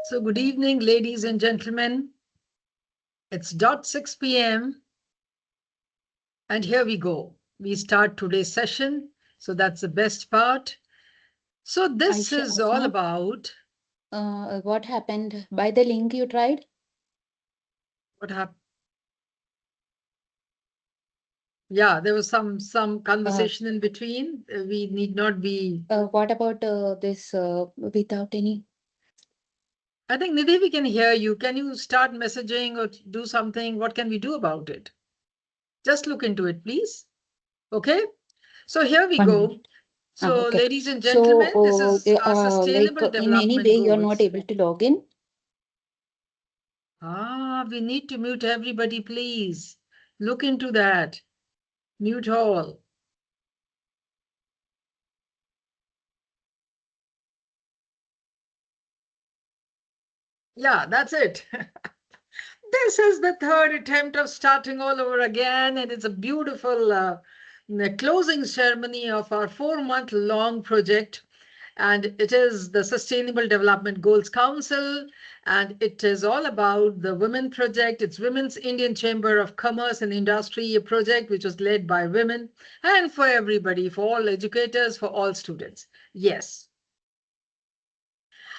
So good evening, ladies and gentlemen. It's 6 p.m. and here we go. We start today's session. So that's the best part. So this Aisha, is all about what happened? By the link you tried? what happened. Yeah, there was some conversation in between. We need not be. What about this without any? I think Nidhi, we can hear you. Can you start messaging or do something? What can we do about it? Just look into it, please. Okay. So here we One go. minute. So, Okay. ladies and So, gentlemen, this is our like sustainable in any development way you're not goals. able to log in? We need to mute everybody, please. Look into that. Mute all. Yeah, that's it. This is the third attempt of starting all over again, and it's a beautiful closing ceremony of our 4-month-long project. And it is the Sustainable Development Goals Council, and it is all about the Women Project. It's Women's Indian Chamber of Commerce and Industry, a project which was led by women and for everybody, for all educators, for all students. Yes.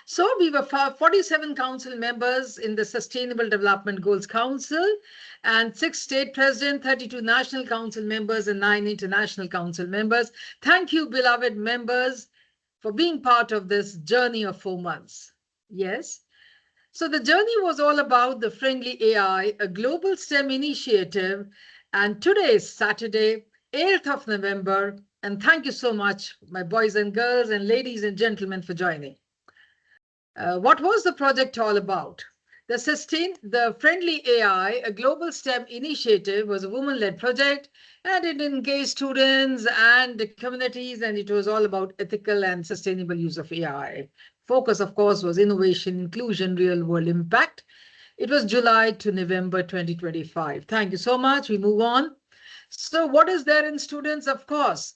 So we were 47 council members in the Sustainable Development Goals Council and 6 state presidents, 32 national council members and 9 international council members. Thank you, beloved members, for being part of this journey of 4 months. Yes. So the journey was all about the Friendly AI, a global STEM initiative. And today is Saturday, 8th of November. And thank you so much, my boys and girls and ladies and gentlemen, for joining. What was the project all about? The Friendly AI, a global STEM initiative, was a woman-led project, and it engaged students and the communities, and it was all about ethical and sustainable use of AI. Focus, of course, was innovation, inclusion, real-world impact. It was July to November 2025. Thank you so much. We move on. So what is there in students? Of course,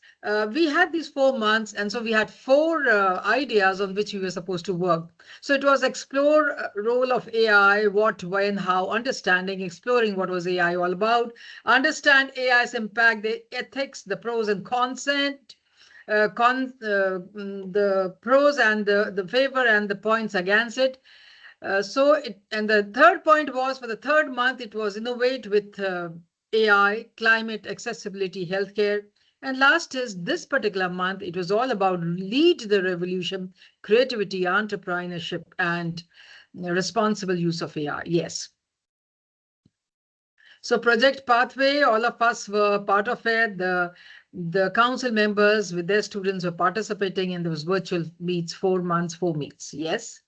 we had these 4 months, and so we had four ideas on which we were supposed to work. So it was explore role of AI, what, why, and how, understanding, exploring what was AI all about, understand AI's impact, the ethics, the pros and cons, the pros and the favor and the points against it. And the third point was for the third month, it was innovate with AI, climate, accessibility, healthcare. And last is this particular month, it was all about lead the revolution, creativity, entrepreneurship, and responsible use of AI. Yes. So Project Pathway, all of us were part of it. The council members with their students were participating in those virtual meets, 4 months, 4 meets. Yes.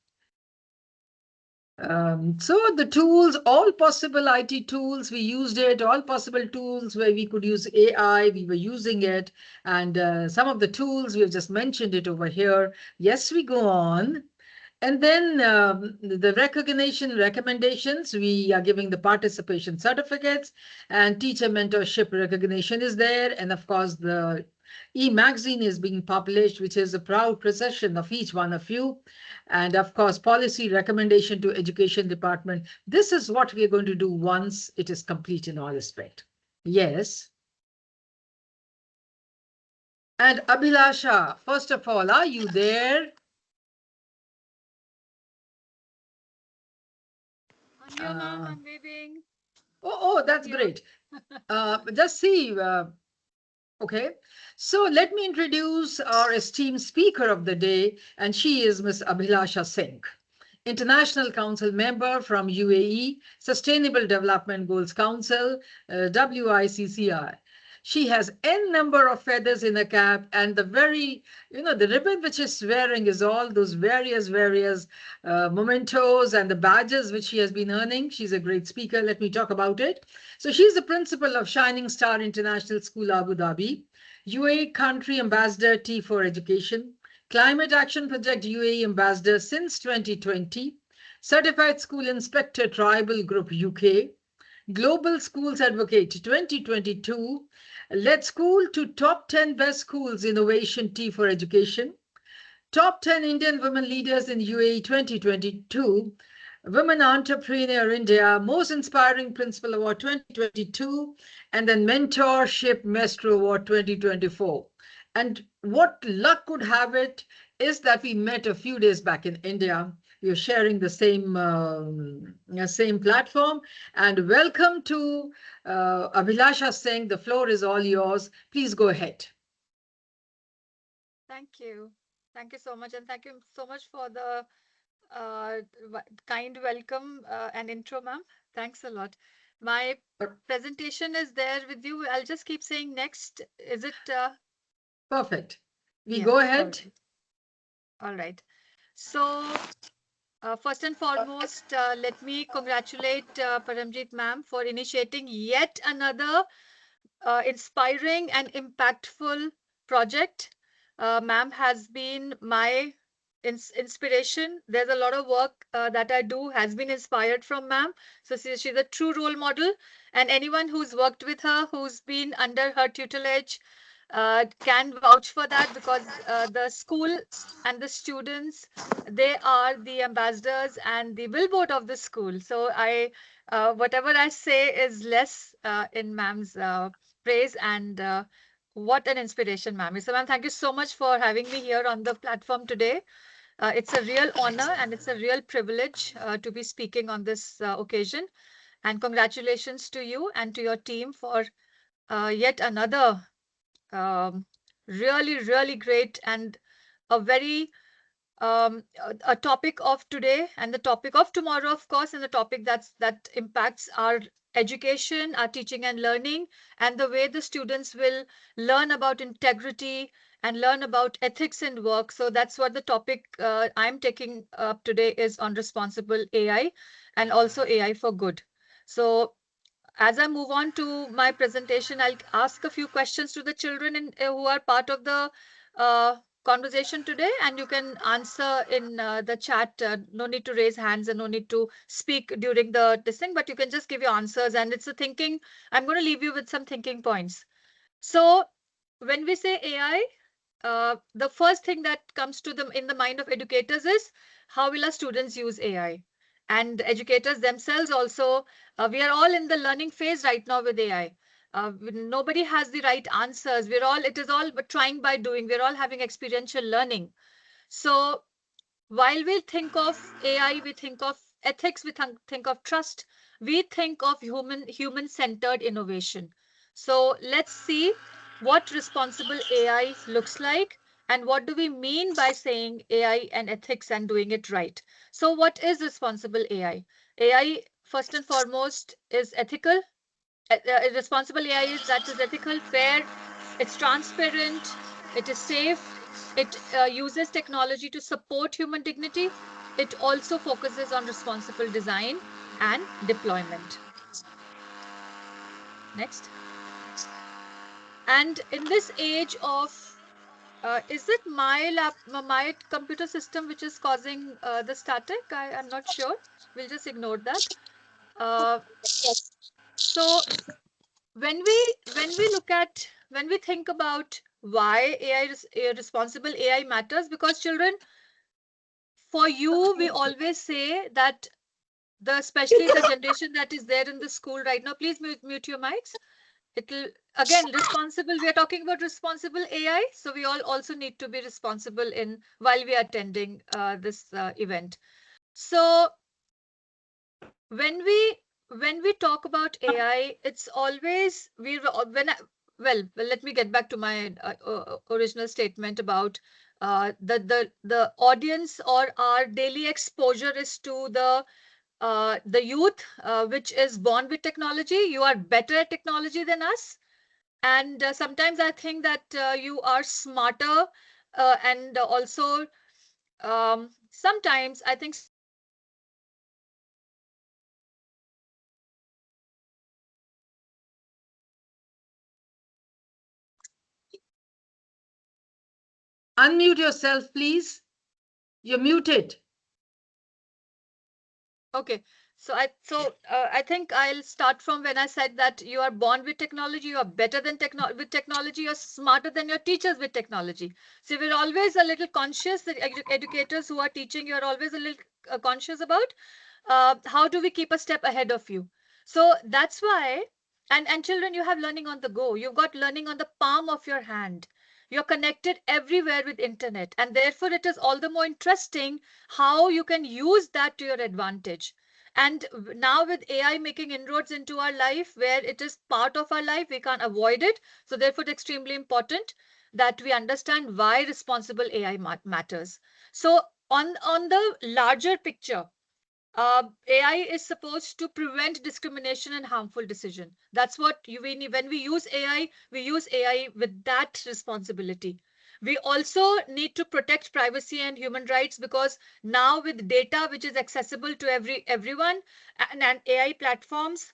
So the tools, all possible IT tools, we used it, all possible tools where we could use AI, we were using it. And some of the tools, we have just mentioned it over here. Yes, we go on. And then the recognition recommendations, we are giving the participation certificates, and teacher mentorship recognition is there. And of course, the e-magazine is being published, which is a proud possession of each one of you. And of course, policy recommendation to education department. This is what we are going to do once it is complete in all respect. Yes. And Abhilasha, first of all, are you there? I'm here, ma'am. I'm waving. Oh, that's great. Just see. Okay, so let me introduce our esteemed speaker of the day, and she is Ms. Abhilasha Singh, International Council member from UAE, Sustainable Development Goals Council, WICCI. She has n number of feathers in her cap, and the ribbon which she's wearing is all those various mementos and the badges which she has been earning. She's a great speaker. Let me talk about it. So she's the principal of Shining Star International School, Abu Dhabi, UAE Country Ambassador T for Education, Climate Action Project UAE Ambassador since 2020, Certified School Inspector Tribal Group UK, Global Schools Advocate 2022, led school to top 10 best schools innovation T for education, Top 10 Indian Women Leaders in UAE 2022, Women Entrepreneur India, Most Inspiring Principal Award 2022, and then Mentorship Maestro Award 2024. And what luck could have it is that we met a few days back in India. We are sharing the same platform. And welcome to Abhilasha Singh. The floor is all yours. Please go ahead. Thank you. Thank you so much. And thank you so much for the kind welcome and intro, ma'am. Thanks a lot. My presentation is there with you. I'll just keep saying next. Is it? Perfect. We Yeah, go all ahead. right. All right. So, first and foremost, let me congratulate Paramjeet ma'am for initiating yet another inspiring and impactful project. Ma'am has been my inspiration. There's a lot of work that I do has been inspired from ma'am. So she's a true role model. And anyone who's worked with her, who's been under her tutelage, can vouch for that, because the school and the students, they are the ambassadors and the billboard of the school. So whatever I say is less in ma'am's praise, and what an inspiration, ma'am. So, ma'am, thank you so much for having me here on the platform today. It's a real honor and it's a real privilege to be speaking on this occasion. And congratulations to you and to your team for yet another um, really, really great and a very a topic of today and the topic of tomorrow, of course, and the topic that impacts our education, our teaching and learning, and the way the students will learn about integrity and learn about ethics in work. So that's what the topic I'm taking up today is on responsible AI and also AI for good. So as I move on to my presentation, I'll ask a few questions to the children who are part of the uh, conversation today, and you can answer in the chat. No need to raise hands and no need to speak during this thing, but you can just give your answers. And it's a thinking. I'm going to leave you with some thinking points. So when we say AI, the first thing that comes to them in the mind of educators is how will our students use AI? And educators themselves also, we are all in the learning phase right now with AI. Nobody has the right answers. It is all trying by doing. We're all having experiential learning. So while we think of AI, we think of ethics, we think of trust, we think of human-centered innovation. So let's see what responsible AI looks like and what do we mean by saying AI and ethics and doing it right. So what is responsible AI? AI, first and foremost, is ethical. Responsible AI is ethical, fair, it's transparent, it is safe, it uses technology to support human dignity. It also focuses on responsible design and deployment. Next. And in this age of, is it my computer system which is causing the static? I'm not sure. We'll just ignore that. Uh, so when we think about why responsible AI matters, because children, for you, we always say that especially the generation that is there in the school right now, please mute your mics. It'll again responsible. We are talking about responsible AI, so we all also need to be responsible in while we are attending this event. So when we talk about AI, it's always let me get back to my original statement about the audience or our daily exposure is to the youth, which is born with technology. You are better at technology than us, and sometimes I think that you are smarter, and also sometimes I think Unmute yourself, please. You're muted. okay. So I think I'll start from when I said that you are born with technology, you are better than with technology, you're smarter than your teachers with technology. So we're always a little conscious, the educators who are teaching, you're always a little conscious about how do we keep a step ahead of you. So that's why, and children, you have learning on the go. You've got learning on the palm of your hand. You're connected everywhere with internet, and therefore it is all the more interesting how you can use that to your advantage. And now with AI making inroads into our life, where it is part of our life, we can't avoid it. So therefore, it's extremely important that we understand why responsible AI matters. So on the larger picture, AI is supposed to prevent discrimination and harmful decision. That's what when we use AI, we use AI with that responsibility. We also need to protect privacy and human rights, because now with data which is accessible to everyone, and AI platforms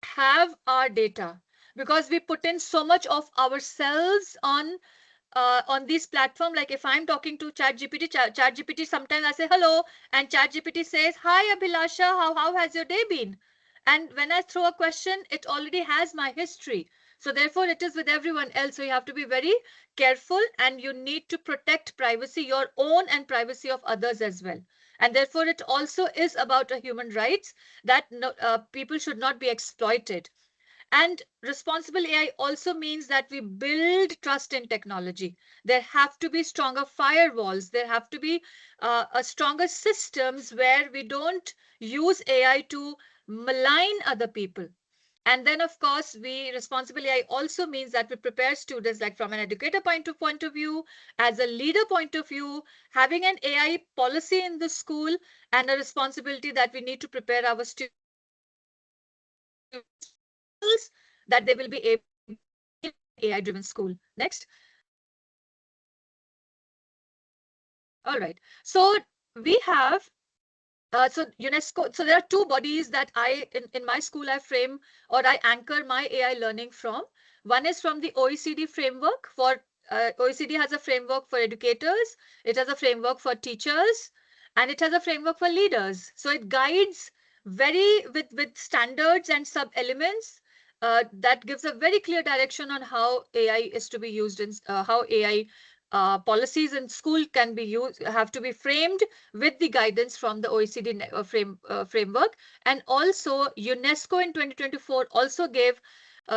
have our data, because we put in so much of ourselves on this platform. Like if I'm talking to ChatGPT, sometimes I say hello, and ChatGPT says, "Hi Abhilasha, how has your day been?" And when I throw a question, it already has my history. So therefore, it is with everyone else. So you have to be very careful, and you need to protect privacy, your own and privacy of others as well. And therefore, it also is about a human rights that people should not be exploited. And responsible AI also means that we build trust in technology. There have to be stronger firewalls. There have to be a stronger systems where we don't use AI to malign other people. And then, of course, responsible AI also means that we prepare students, like from an educator point of view, as a leader point of view, having an AI policy in the school, and a responsibility that we need to prepare our students that they will be able in AI driven school. Next. All right. So we have so UNESCO. So there are two bodies that in my school I frame, or I anchor my AI learning from. One is from the OECD framework for OECD has a framework for educators. It has a framework for teachers, and it has a framework for leaders. So it guides very with standards and sub elements that gives a very clear direction on how AI is to be used in how AI policies in school can be used, have to be framed with the guidance from the OECD framework. And also UNESCO in 2024 also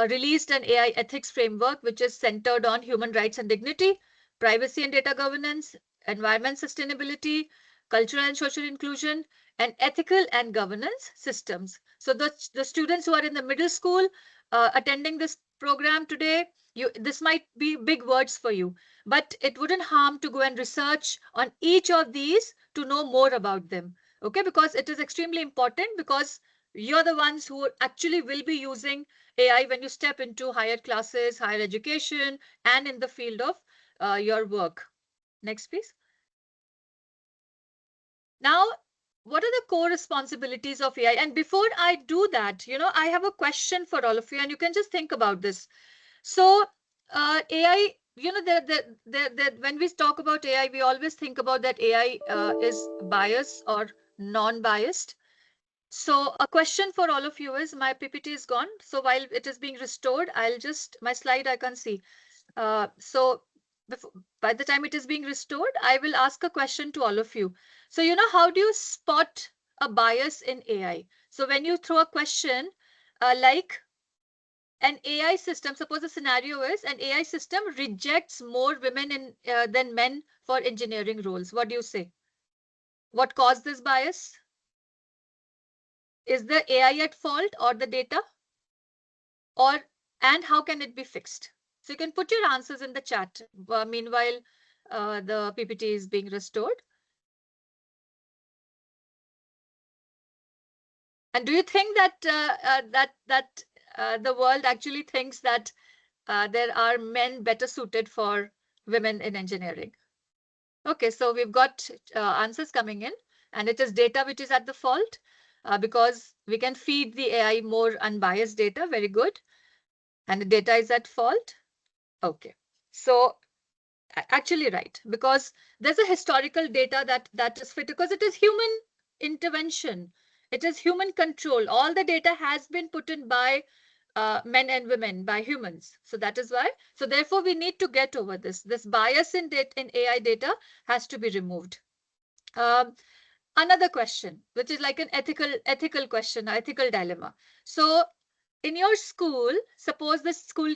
released an AI ethics framework, which is centered on human rights and dignity, privacy and data governance, environment sustainability, cultural and social inclusion, and ethical and governance systems. So the students who are in the middle school attending this program today, this might be big words for you, but it wouldn't harm to go and research on each of these to know more about them. Okay, because it is extremely important, because you're the ones who actually will be using AI when you step into higher classes, higher education, and in the field of your work. Next, please. Now, what are the core responsibilities of AI? And before I do that, I have a question for all of you, and you can just think about this. So AI, when we talk about AI, we always think about that AI is biased or non-biased. So a question for all of you is, my PPT is gone. So while it is being restored, my slide I can see. So by the time it is being restored, I will ask a question to all of you. So, how do you spot a bias in AI? So when you throw a question like an AI system, suppose the scenario is an AI system rejects more women than men for engineering roles. What do you say? What caused this bias? Is the AI at fault or the data? And how can it be fixed? So you can put your answers in the chat. Meanwhile, the PPT is being restored. And do you think that the world actually thinks that there are men better suited for women in engineering? Okay, so we've got answers coming in, and it is data which is at the fault because we can feed the AI more unbiased data. Very good. And the data is at fault. Okay, so actually right, because there's a historical data that is fit, because it is human intervention. It is human control. All the data has been put in by men and women, by humans. So that is why. So therefore, we need to get over this. This bias in AI data has to be removed. Another question, which is like an ethical question, ethical dilemma. So in your school, suppose the school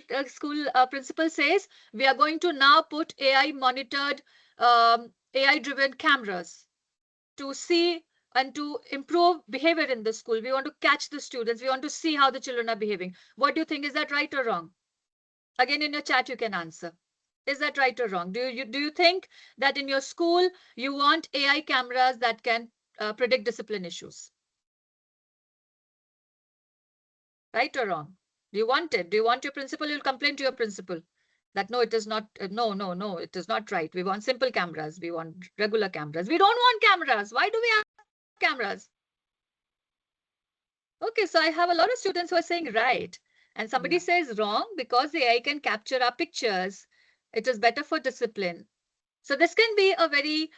principal says, we are going to now put AI monitored, AI driven cameras to see and to improve behavior in the school. We want to catch the students. We want to see how the children are behaving. What do you think? Is that right or wrong? Again, in your chat, you can answer. Is that right or wrong? Do you think that in your school, you want AI cameras that can predict discipline issues? Right or wrong? Do you want it? Do you want your principal? You'll complain to your principal that no, it is not. No, it is not right. We want simple cameras. We want regular cameras. We don't want cameras. Why do we have cameras? Okay, so I have a lot of students who are saying right, and somebody says wrong because the AI can capture our pictures. It is better for discipline. So this can be a very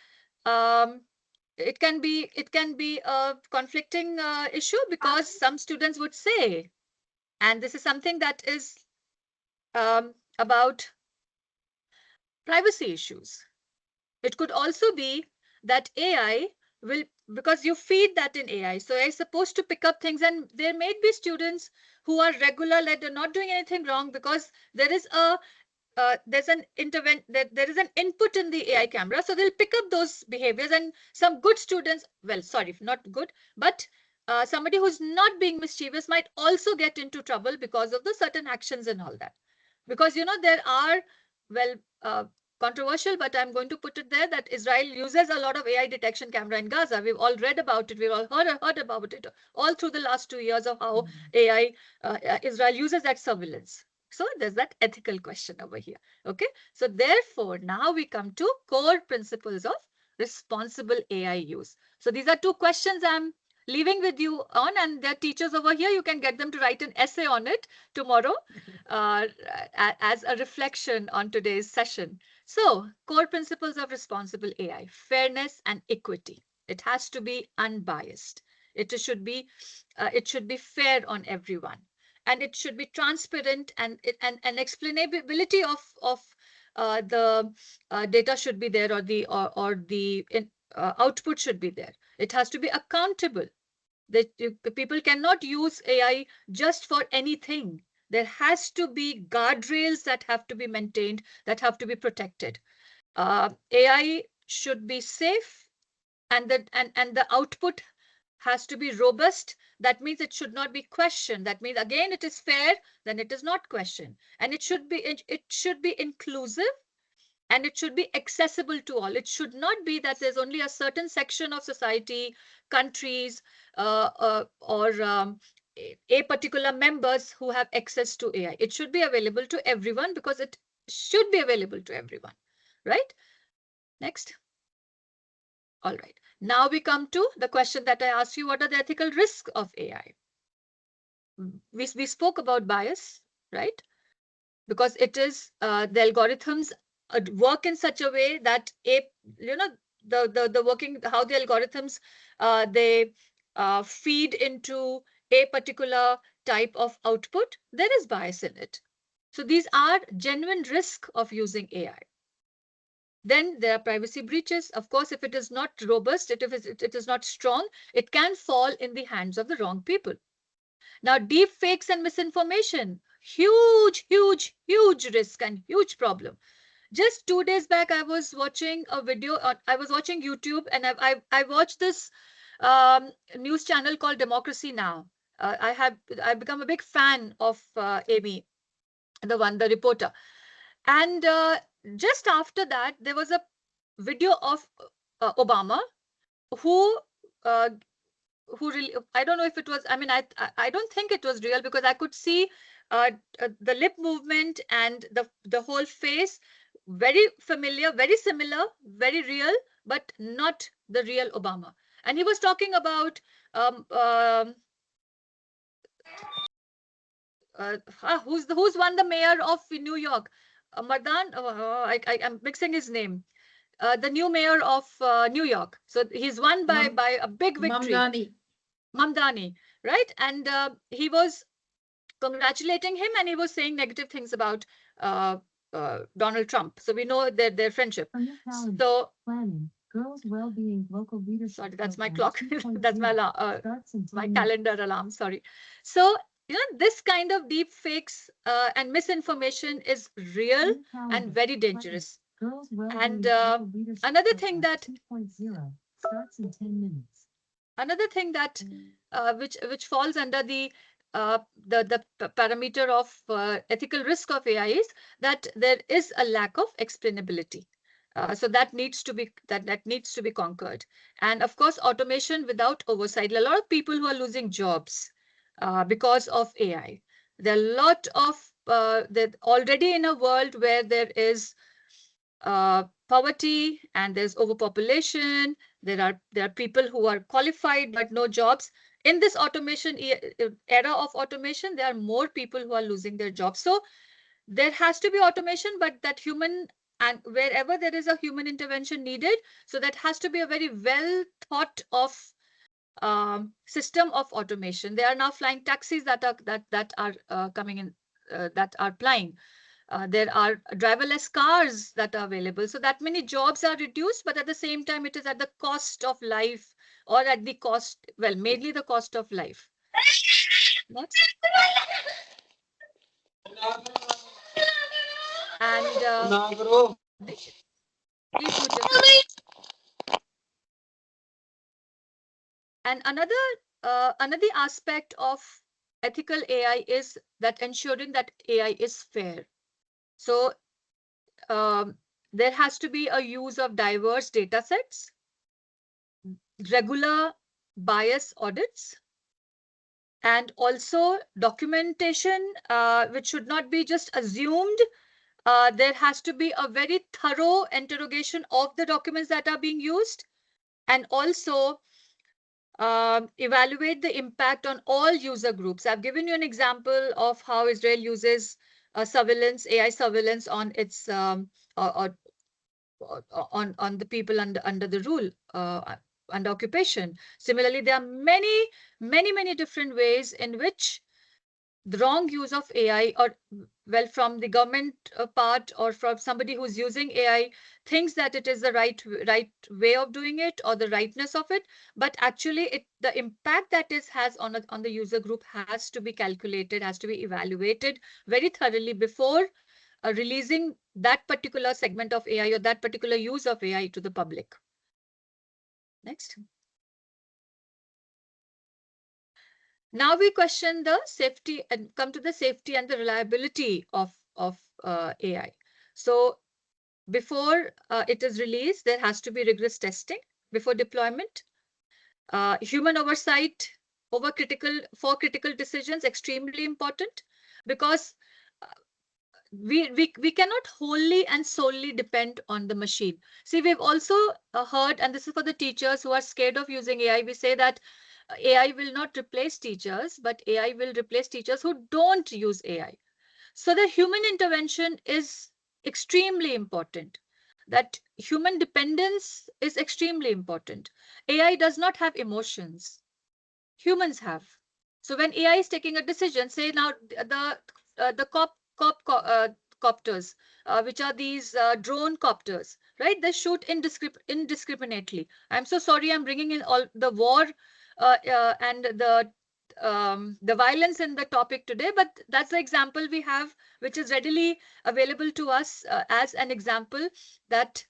it can be a conflicting issue, because some students would say, and this is something that is about privacy issues. It could also be that AI will, because you feed that in AI, so AI is supposed to pick up things, and there may be students who are regular, like they're not doing anything wrong, because there is a there's an there is an input in the AI camera, so they'll pick up those behaviors, and some good students, well, sorry, not good, but somebody who's not being mischievous might also get into trouble because of the certain actions and all that. Because, you know, there are, well, controversial, but I'm going to put it there, that Israel uses a lot of AI detection camera in Gaza. We've all read about it. We've all heard about it all through the last 2 years of how AI, Israel uses that surveillance. So there's that ethical question over here. Okay. So therefore, now we come to core principles of responsible AI use. So these are 2 questions I'm leaving with you on, and there are teachers over here. You can get them to write an essay on it tomorrow as a reflection on today's session. So core principles of responsible AI: fairness and equity. It has to be unbiased. It should be fair on everyone, and it should be transparent, and explainability of the data should be there, or the output should be there. It has to be accountable. People cannot use AI just for anything. There has to be guardrails that have to be maintained, that have to be protected. AI should be safe, and the output has to be robust. That means it should not be questioned. That means, again, it is fair, then it is not questioned. And it should be inclusive, and it should be accessible to all. It should not be that there's only a certain section of society, countries, or a particular members who have access to AI. It should be available to everyone, because it should be available to everyone, right? Next. All right. Now we come to the question that I asked you: what are the ethical risks of AI? We spoke about bias, right? Because it is the algorithms work in such a way that the working, how the algorithms they feed into a particular type of output, there is bias in it. So these are genuine risks of using AI. Then there are privacy breaches. Of course, if it is not robust, it is not strong, it can fall in the hands of the wrong people. Now, deep fakes and misinformation, huge risk and huge problem. Just 2 days back, I was watching a video. I was watching YouTube, and I watched this news channel called Democracy Now! I've become a big fan of Amy, the reporter. And just after that, there was a video of Obama, who really, I don't know if it was, I mean, I don't think it was real, because I could see the lip movement and the whole face, very familiar, very similar, very real, but not the real Obama. And he was talking about who's won the mayor of New York? Mardan, I'm mixing his name. The new mayor of New York. So he's won by a big victory. Mamdani, right? And he was congratulating him, and he was saying negative things about Donald Trump. So we know their friendship. So Planning, girls' well-being, local leadership. sorry, that's my program clock. That's my 2.0 starts in 10 my minutes. calendar alarm. Sorry. So this kind of deep fakes and misinformation is real New and calendar, very planning, dangerous. girls' well-being, And local leadership another thing program that 2.0 starts in 10 minutes. another thing that which falls under the parameter of ethical risk of AI is that there is a lack of explainability. So that needs to be that needs to be conquered. And of course, automation without oversight. A lot of people who are losing jobs because of AI. There are a lot of that already in a world where there is poverty and there's overpopulation. There are people who are qualified but no jobs. In this automation era of automation, there are more people who are losing their jobs. So there has to be automation, but that human, and wherever there is a human intervention needed, so that has to be a very well thought of system of automation. There are now flying taxis that are coming in, that are plying. There are driverless cars that are available. So that many jobs are reduced, but at the same time, it is at the cost of life, or at the cost, well, mainly the cost of life. Next. And please mute yourself. And another aspect of ethical AI is that ensuring that AI is fair. So there has to be a use of diverse data sets, regular bias audits, and also documentation, which should not be just assumed. There has to be a very thorough interrogation of the documents that are being used, and also evaluate the impact on all user groups. I've given you an example of how Israel uses surveillance, AI surveillance on its on the people under the rule, under occupation. Similarly, there are many different ways in which the wrong use of AI, or well, from the government part, or from somebody who's using AI, thinks that it is the right way of doing it, or the rightness of it, but actually the impact that it has on the user group has to be calculated, has to be evaluated very thoroughly before releasing that particular segment of AI or that particular use of AI to the public. Next. Now we question the safety and come to the safety and the reliability of AI. So before it is released, there has to be rigorous testing before deployment. Human oversight for critical decisions, extremely important, because we cannot wholly and solely depend on the machine. See, we've also heard, and this is for the teachers who are scared of using AI, we say that AI will not replace teachers, but AI will replace teachers who don't use AI. So the human intervention is extremely important. That human dependence is extremely important. AI does not have emotions. Humans have. So when AI is taking a decision, say now the copters, which are these drone copters, right? They shoot indiscriminately. I'm so sorry, I'm bringing in all the war and the violence in the topic today, but that's the example we have, which is readily available to us as an example that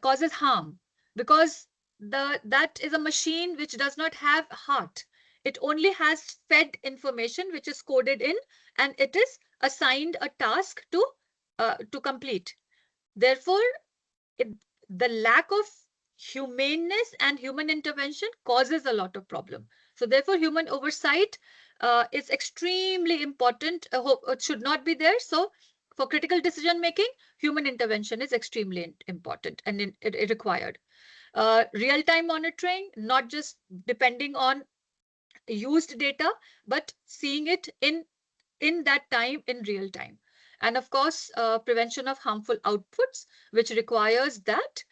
causes harm, because that is a machine which does not have heart. It only has fed information which is coded in, and it is assigned a task to complete. Therefore, the lack of humaneness and human intervention causes a lot of problem. So therefore, human oversight is extremely important. It should not be there. So for critical decision making, human intervention is extremely important and it required. Real-time monitoring, not just depending on used data, but seeing it in that time, in real time. And of course, prevention of harmful outputs, which requires that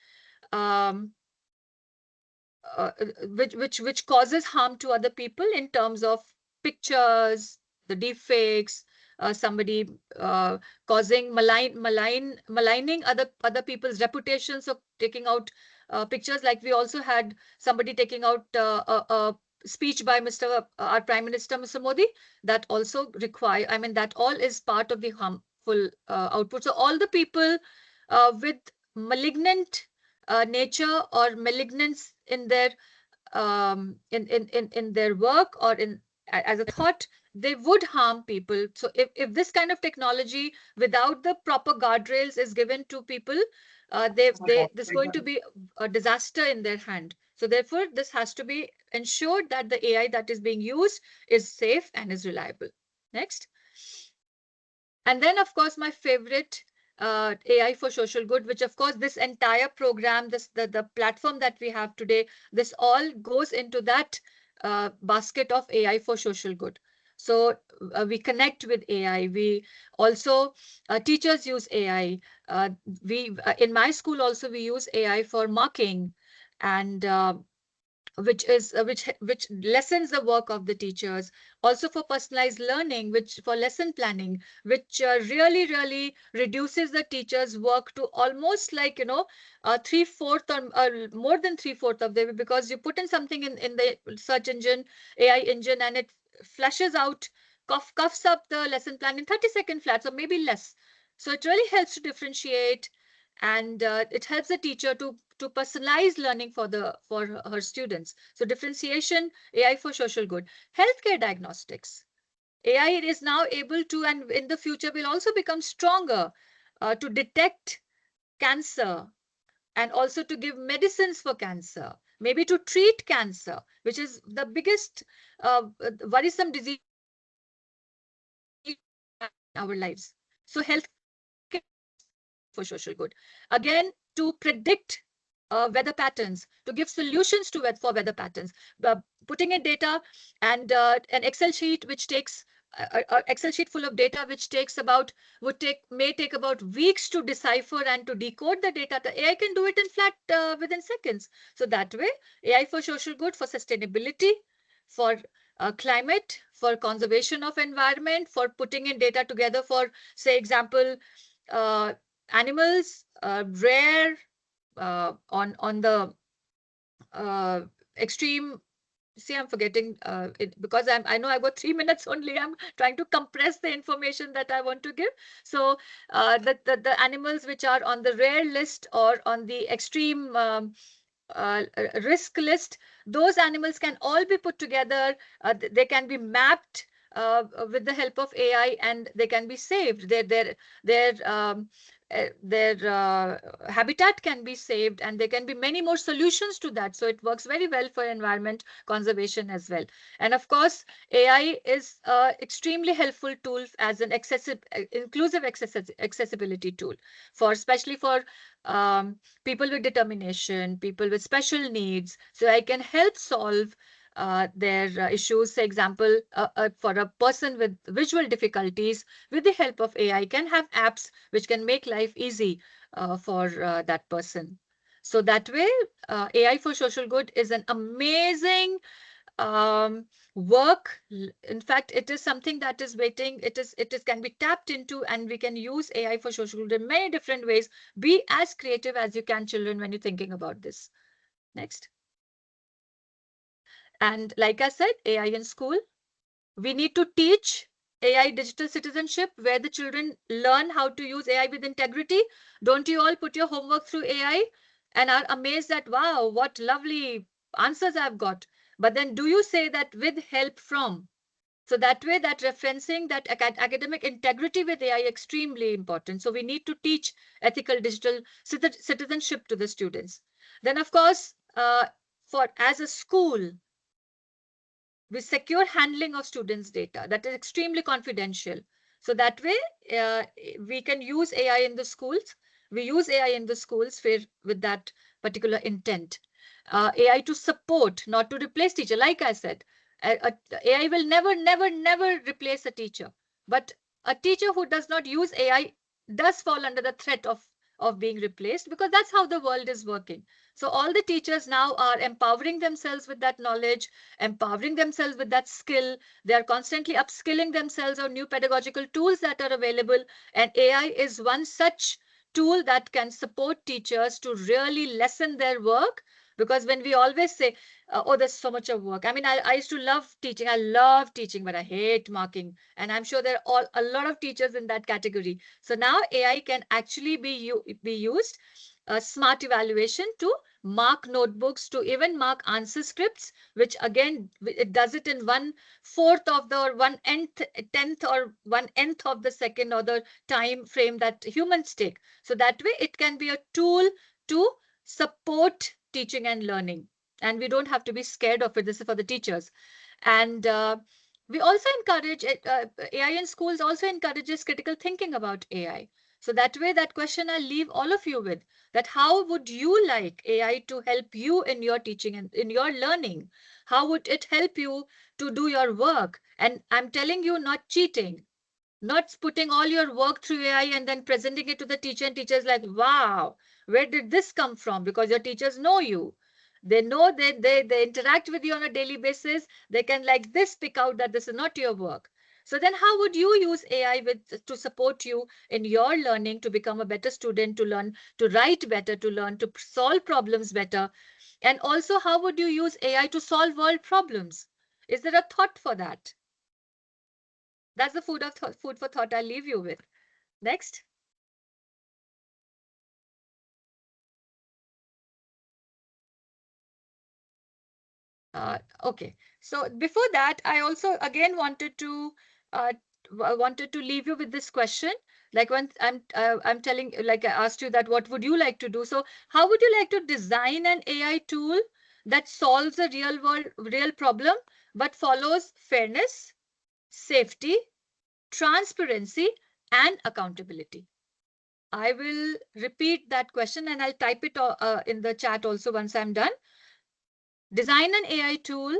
which causes harm to other people in terms of pictures, the deepfakes, somebody causing maligning other people's reputations, of taking out pictures. Like we also had somebody taking out a speech by our Prime Minister, Mr. Modi. That also require, I mean, that all is part of the harmful output. So all the people with malignant nature or malignance in their in their work or in as a thought, they would harm people. So if this kind of technology without the proper guardrails is given to people, there's going to be a disaster in their hand. So therefore, this has to be ensured that the AI that is being used is safe and is reliable. Next. And then, of course, my favorite, AI for social good, which of course this entire program, the platform that we have today, this all goes into that basket of AI for social good. So we connect with AI. We also, teachers use AI. We in my school also we use AI for marking, and which lessens the work of the teachers, also for personalized learning, which for lesson planning, which really reduces the teacher's work to almost like, 3/4 or more than 3/4 of them, because you put in something in the search engine, AI engine, and it flashes out, coughs up the lesson plan in 30-second flats or maybe less. So it really helps to differentiate, and it helps the teacher to personalize learning for her students. So differentiation, AI for social good. Healthcare diagnostics, AI is now able to, and in the future will also become stronger to detect cancer, and also to give medicines for cancer, maybe to treat cancer, which is the biggest worrisome disease in our lives. So health for social good. Again, to predict weather patterns, to give solutions to for weather patterns, putting in data, and an Excel sheet which takes Excel sheet full of data, which may take about weeks to decipher and to decode the data. The AI can do it in flat within seconds. So that way, AI for social good, for sustainability, for climate, for conservation of environment, for putting in data together for, say, example, animals, rare, on the extreme. See, I'm forgetting it because I know I've got 3 minutes only. I'm trying to compress the information that I want to give. So the animals which are on the rare list or on the extreme risk list, those animals can all be put together. They can be mapped with the help of AI, and they can be saved. Their habitat can be saved, and there can be many more solutions to that. So it works very well for environment conservation as well. And of course, AI is extremely helpful tool as an inclusive accessibility tool, for especially for people with determination, people with special needs. So I can help solve their issues. For example, for a person with visual difficulties, with the help of AI, can have apps which can make life easy for that person. So that way, AI for social good is an amazing work. In fact, it is something that is waiting. It can be tapped into, and we can use AI for social good in many different ways. Be as creative as you can, children, when you're thinking about this. Next. And like I said, AI in school, we need to teach AI digital citizenship, where the children learn how to use AI with integrity. Don't you all put your homework through AI and are amazed that, wow, what lovely answers I've got? But then do you say that with help from? So that way, that referencing, that academic integrity with AI, extremely important. So we need to teach ethical digital citizenship to the students. Then, of course, as a school, with secure handling of students' data that is extremely confidential. So that way, we can use AI in the schools. We use AI in the schools with that particular intent. AI to support, not to replace teacher. Like I said, AI will never replace a teacher. But a teacher who does not use AI does fall under the threat of of being replaced, because that's how the world is working. So all the teachers now are empowering themselves with that knowledge, empowering themselves with that skill. They are constantly upskilling themselves on new pedagogical tools that are available. And AI is one such tool that can support teachers to really lessen their work. Because when we always say, oh, there's so much of work. I mean, I used to love teaching. I love teaching, but I hate marking. And I'm sure there are a lot of teachers in that category. So now AI can actually be used, smart evaluation, to mark notebooks, to even mark answer scripts, which again, it does it in 1/4 of the, or 1/10th or 1/nth of the second, or the time frame that humans take. So that way it can be a tool to support teaching and learning. And we don't have to be scared of it. This is for the teachers. And we also encourage AI in schools also encourages critical thinking about AI. So that way, that question I'll leave all of you with, that how would you like AI to help you in your teaching and in your learning? How would it help you to do your work? And I'm telling you, not cheating, not putting all your work through AI and then presenting it to the teacher, and teachers like, wow, where did this come from? Because your teachers know you. They know that they interact with you on a daily basis. They can like this pick out that this is not your work. So then how would you use AI to support you in your learning, to become a better student, to learn, to write better, to learn, to solve problems better? And also, how would you use AI to solve world problems? Is there a thought for that? That's the food for thought I'll leave you with. Next. Okay. So before that, I also again wanted to leave you with this question. Like when I'm telling, like I asked you that what would you like to do? So how would you like to design an AI tool that solves a real problem, but follows fairness, safety, transparency, and accountability? I will repeat that question and I'll type it in the chat also once I'm done. Design an AI tool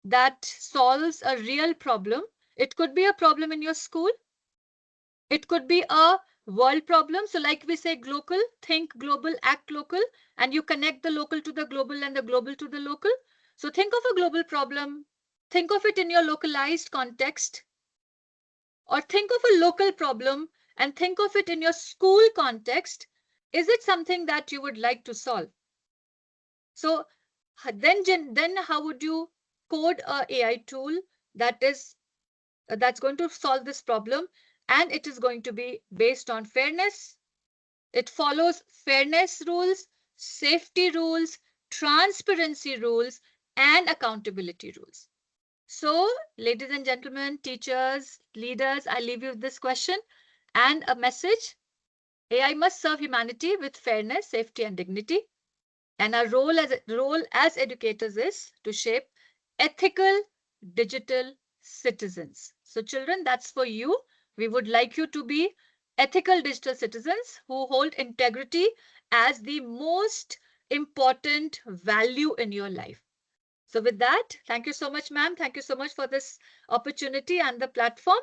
that solves a real problem. It could be a problem in your school. It could be a world problem. So like we say, global, think global, act local, and you connect the local to the global and the global to the local. So think of a global problem. Think of it in your localized context, or think of a local problem and think of it in your school context. Is it something that you would like to solve? So then how would you code a AI tool that's going to solve this problem? And it is going to be based on fairness. It follows fairness rules, safety rules, transparency rules, and accountability rules. So, ladies and gentlemen, teachers, leaders, I leave you with this question and a message. AI must serve humanity with fairness, safety, and dignity. And our role as educators is to shape ethical digital citizens. So children, that's for you. We would like you to be ethical digital citizens who hold integrity as the most important value in your life. So with that, thank you so much, ma'am. Thank you so much for this opportunity and the platform,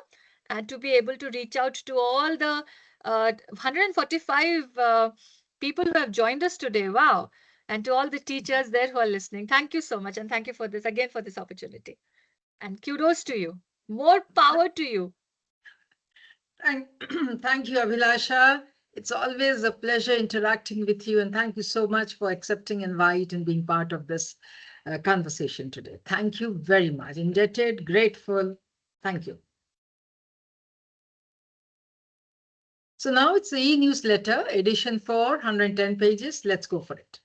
and to be able to reach out to all the 145 people who have joined us today. Wow. And to all the teachers there who are listening. Thank you so much. And thank you for this again, for this opportunity. And kudos to you. More power to you. Thank you, Abhilasha. It's always a pleasure interacting with you. And thank you so much for accepting invite and being part of this conversation today. Thank you very much. Indebted, grateful. Thank you. So now it's the e-newsletter, edition 4, 110 pages. Let's go for it.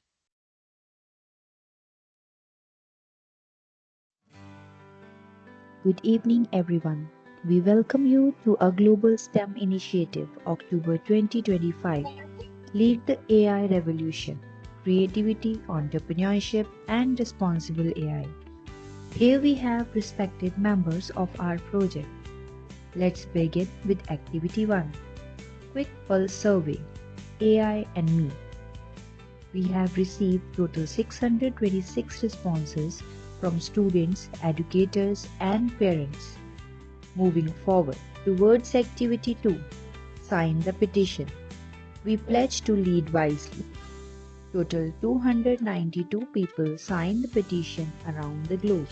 Good evening, everyone. We welcome you to a Global STEM Initiative, October 2025. Lead the AI Revolution, Creativity, Entrepreneurship, and Responsible AI. Here we have respected members of our project. Let's begin with Activity 1. Quick Pulse Survey, AI and Me. We have received total 626 responses from students, educators, and parents. Moving forward towards Activity 2, sign the petition. We pledge to lead wisely. Total 292 people signed the petition around the globe.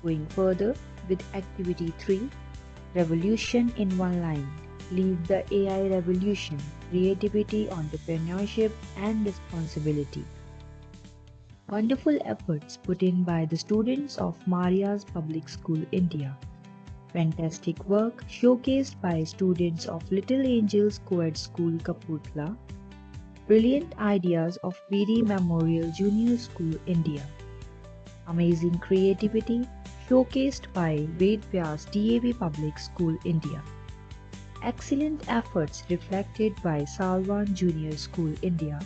Going further with Activity 3, Revolution in One Line. Lead the AI revolution, creativity, entrepreneurship and responsibility. Wonderful efforts put in by the students of Maria's Public School, India. Fantastic work showcased by students of Little Angels Co-ed School, Kapurthala. Brilliant ideas of BD Memorial Junior School, India. Amazing creativity showcased by Ved Vyas DAV Public School, India. Excellent efforts reflected by Salwan Junior School, India.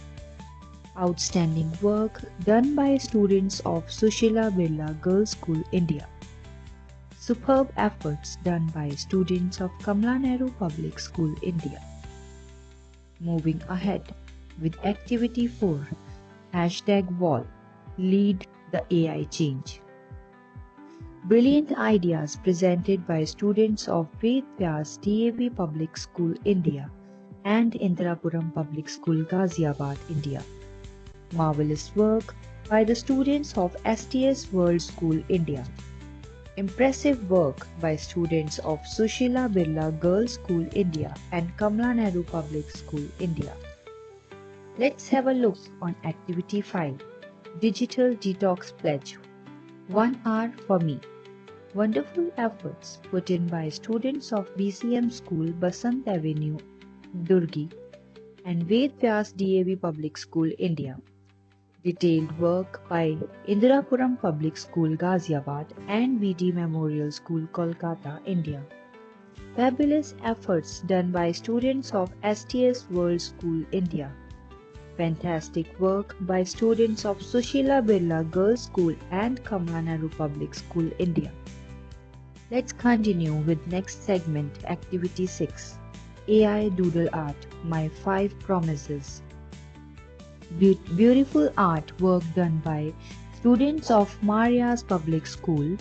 Outstanding work done by students of Sushila Birla Girls School, India. Superb efforts done by students of Kamla Nehru Public School, India. Moving ahead with Activity 4, #Wall, Lead the AI Change. Brilliant ideas presented by students of Ved Vyas DAV Public School, India and Indirapuram Public School, Ghaziabad, India. Marvelous work by the students of STS World School, India. Impressive work by students of Sushila Birla Girls School, India and Kamla Nehru Public School, India. Let's have a look on Activity 5, Digital Detox Pledge. 1 hour for me. Wonderful efforts put in by students of BCM School, Basant Avenue, Durgi and Ved Vyas DAV Public School, India. Detailed work by Indirapuram Public School, Ghaziabad and VD Memorial School, Kolkata, India. Fabulous efforts done by students of STS World School, India. Fantastic work by students of Sushila Birla Girls School and Kamla Nehru Public School, India. Let's continue with next segment, Activity 6, AI Doodle Art, My 5 Promises. Beautiful art work done by students of Maria's Public School.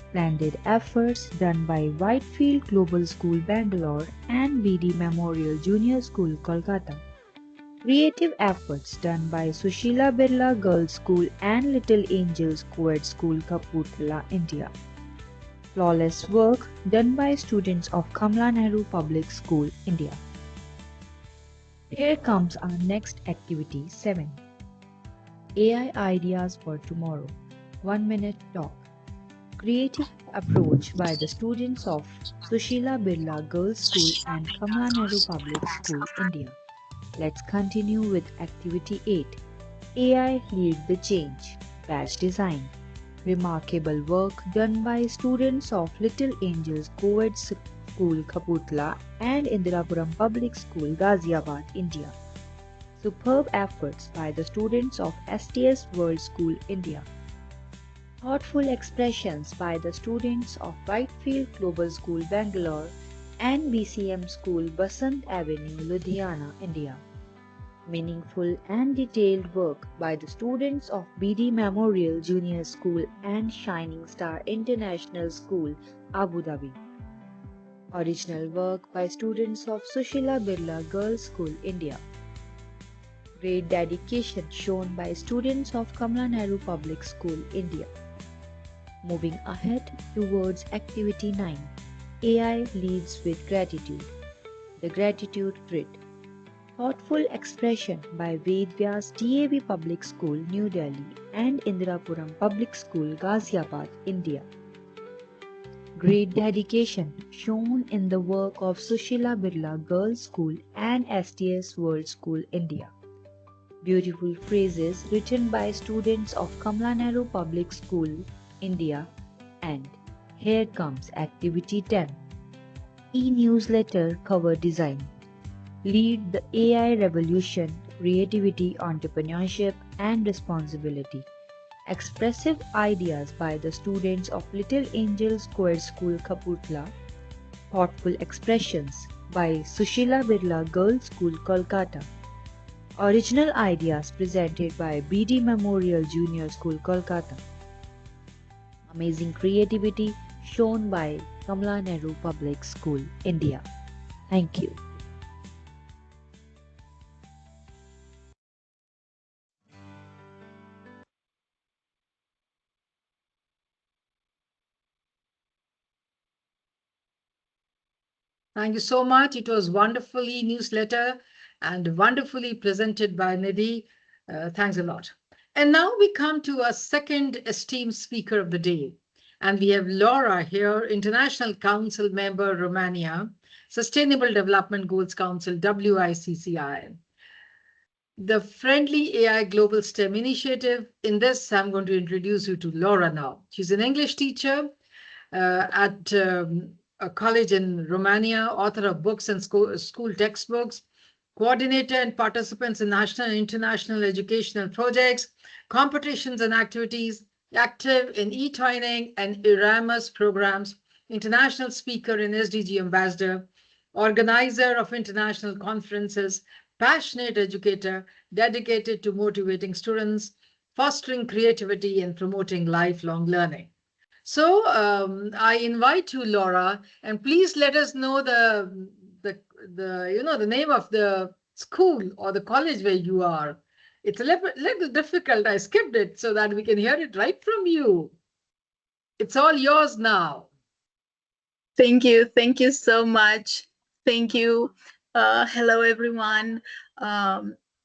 Splendid efforts done by Whitefield Global School, Bangalore and VD Memorial Junior School, Kolkata. Creative efforts done by Sushila Birla Girls School and Little Angels Co-ed School, Kapurthala, India. Flawless work done by students of Kamla Nehru Public School, India. Here comes our next activity 7. AI Ideas for Tomorrow. 1 minute talk. Creative approach by the students of Sushila Birla Girls School and Kamla Nehru Public School, India. Let's continue with Activity 8. AI Lead the Change. Badge Design. Remarkable work done by students of Little Angels Co-ed School, Kapurthala and Indirapuram Public School, Ghaziabad, India. Superb efforts by the students of STS World School, India. Thoughtful expressions by the students of Whitefield Global School, Bangalore and BCM School, Basant Avenue, Ludhiana, India. Meaningful and detailed work by the students of BD Memorial Junior School and Shining Star International School, Abu Dhabi. Original work by students of Sushila Birla Girls School, India. Great dedication shown by students of Kamla Nehru Public School, India. Moving ahead towards Activity 9. AI Leads with Gratitude. The Gratitude Grid. Thoughtful expression by Ved Vyas DAV Public School, New Delhi and Indirapuram Public School, Ghaziabad, India. Great dedication shown in the work of Sushila Birla Girls School and STS World School, India. Beautiful phrases written by students of Kamla Nehru Public School, India. And here comes Activity 10. E-Newsletter Cover Design. Lead the AI revolution, creativity, entrepreneurship and responsibility. Expressive ideas by the students of Little Angels Co-ed School, Kapurthala. Thoughtful expressions by Sushila Birla Girls School, Kolkata. Original ideas presented by BD Memorial Junior School, Kolkata. Amazing creativity shown by Kamla Nehru Public School, India. Thank you. Thank you so much. It was wonderfully newsletter and wonderfully presented by Nidhi. Thanks a lot. And now we come to our second esteemed speaker of the day. And we have Laura here, International Council Member, Romania, Sustainable Development Goals Council, WICCI. The Friendly AI Global STEM Initiative. In this, I'm going to introduce you to Laura now. She's an English teacher at a college in Romania, author of books and school textbooks, coordinator and participants in national and international educational projects, competitions and activities, active in e-twinning and Erasmus programs, international speaker and SDG ambassador, organizer of international conferences, passionate educator, dedicated to motivating students, fostering creativity and promoting lifelong learning. So I invite you, Laura, and please let us know the name of the school or the college where you are. It's a little difficult. I skipped it so that we can hear it right from you. It's all yours now. Thank you. Thank you so much. Thank you. Hello, everyone.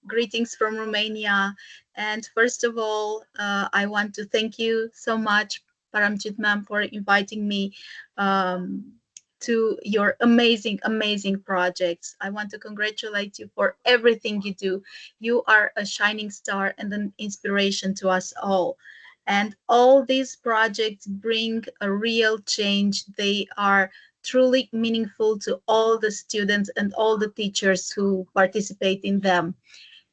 Greetings from Romania. And first of all, I want to thank you so much, Paramjit ma'am, for inviting me to your amazing, amazing projects. I want to congratulate you for everything you do. You are a shining star and an inspiration to us all. And all these projects bring a real change. They are truly meaningful to all the students and all the teachers who participate in them.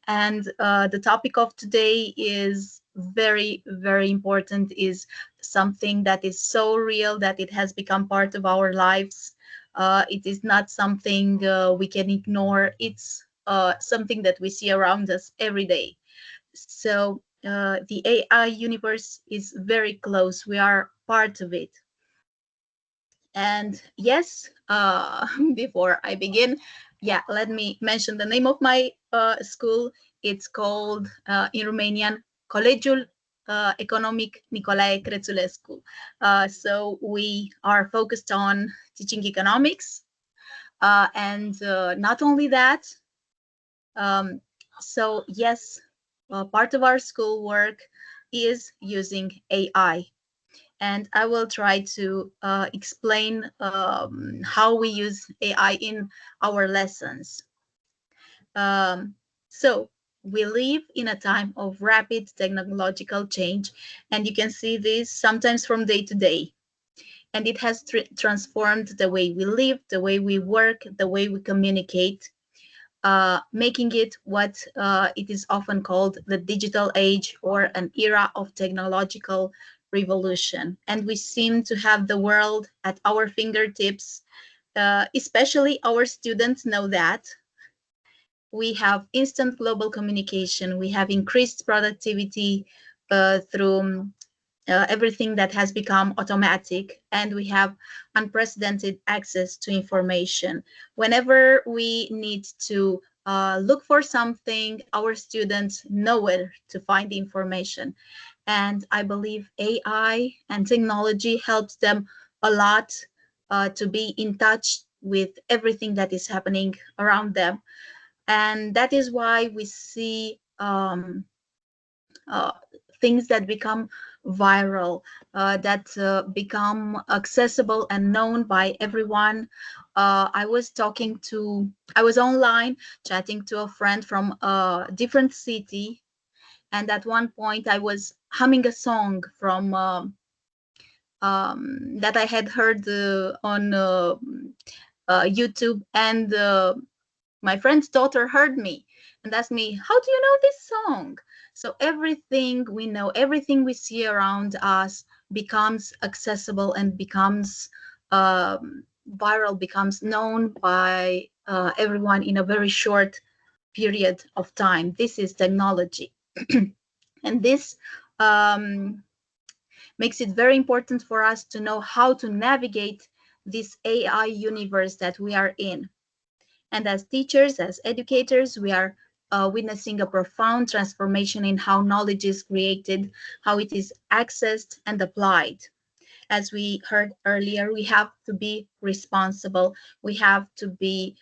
And the topic of today is very, very important, is something that is so real that it has become part of our lives. It is not something we can ignore. It's something that we see around us every day. So the AI universe is very close. We are part of it. And yes, before I begin, let me mention the name of my school. It's called in Romanian Colegiul Economic Nicolae Crețulescu. So we are focused on teaching economics, and not only that. So yes, part of our school work is using AI. And I will try to explain how we use AI in our lessons. So we live in a time of rapid technological change, and you can see this sometimes from day to day. And it has transformed the way we live, the way we work, the way we communicate, making it what it is often called the digital age, or an era of technological revolution. And we seem to have the world at our fingertips, especially our students know that. We have instant global communication. We have increased productivity through everything that has become automatic, and we have unprecedented access to information. Whenever we need to look for something, our students know where to find the information. And I believe AI and technology helps them a lot to be in touch with everything that is happening around them. And that is why we see things that become viral, that become accessible and known by everyone. I was online chatting to a friend from a different city, and at one point I was humming a song from that I had heard on YouTube, and my friend's daughter heard me and asked me, "How do you know this song?" So everything we know, everything we see around us becomes accessible and becomes viral, becomes known by everyone in a very short period of time. This is technology. And this makes it very important for us to know how to navigate this AI universe that we are in. And as teachers, as educators, we are witnessing a profound transformation in how knowledge is created, how it is accessed and applied. as we heard earlier, we have to be responsible. We have to be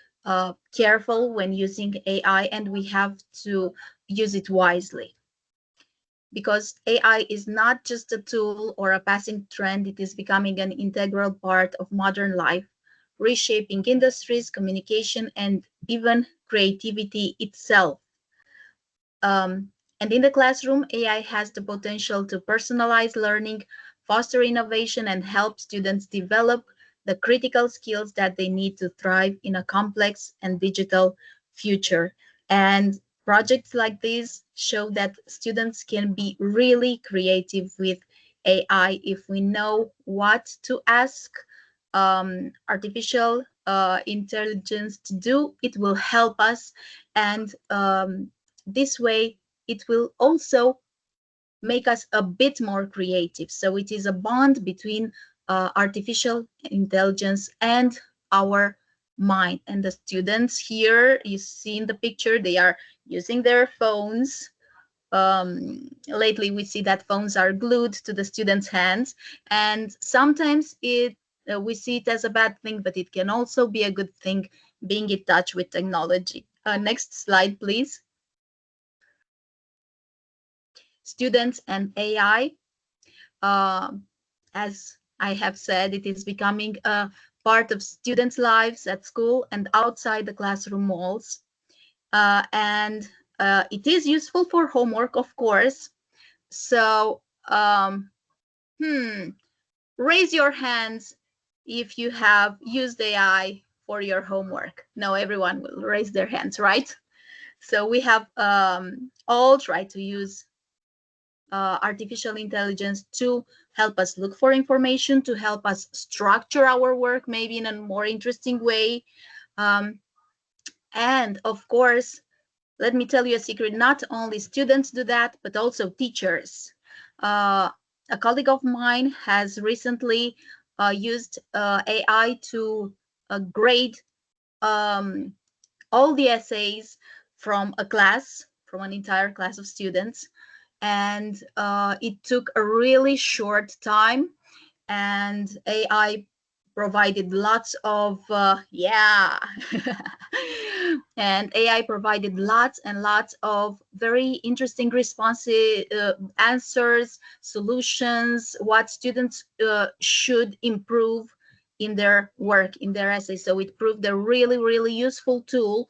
careful when using AI, and we have to use it wisely. Because AI is not just a tool or a passing trend, it is becoming an integral part of modern life, reshaping industries, communication, and even creativity itself. And in the classroom, AI has the potential to personalize learning, foster innovation, and help students develop the critical skills that they need to thrive in a complex and digital future. And projects like these show that students can be really creative with AI if we know what to ask artificial intelligence to do. It will help us, and this way it will also make us a bit more creative. So it is a bond between artificial intelligence and our mind. And the students here, you see in the picture, they are using their phones. Lately we see that phones are glued to the students' hands, and sometimes we see it as a bad thing, but it can also be a good thing, being in touch with technology. Next slide, please. Students and AI. As I have said, it is becoming a part of students' lives at school and outside the classroom walls. And it is useful for homework, of course. So raise your hands if you have used AI for your homework. No, everyone will raise their hands, right? So we have all tried to use artificial intelligence to help us look for information, to help us structure our work maybe in a more interesting way. And of course, let me tell you a secret, not only students do that, but also teachers. A colleague of mine has recently used AI to grade all the essays from a class, from an entire class of students. And it took a really short time, and AI provided lots of and AI provided lots and lots of very interesting responses, answers, solutions, what students should improve in their work, in their essays. So it proved a really, really useful tool,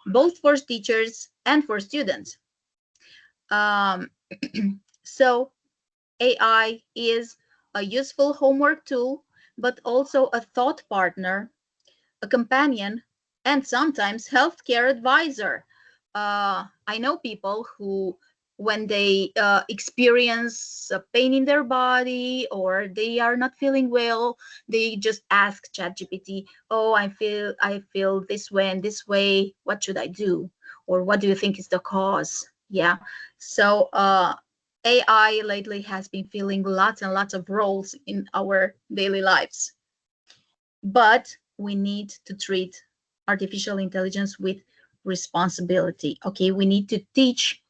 both for teachers and for students. So AI is a useful homework tool, but also a thought partner, a companion, and sometimes healthcare advisor. I know people who, when they experience a pain in their body or they are not feeling well, they just ask ChatGPT, "Oh, I feel this way and this way. What should I do? Or what do you think is the cause?" Yeah. So AI lately has been filling lots and lots of roles in our daily lives. But we need to treat artificial intelligence with responsibility. Okay, we need to teach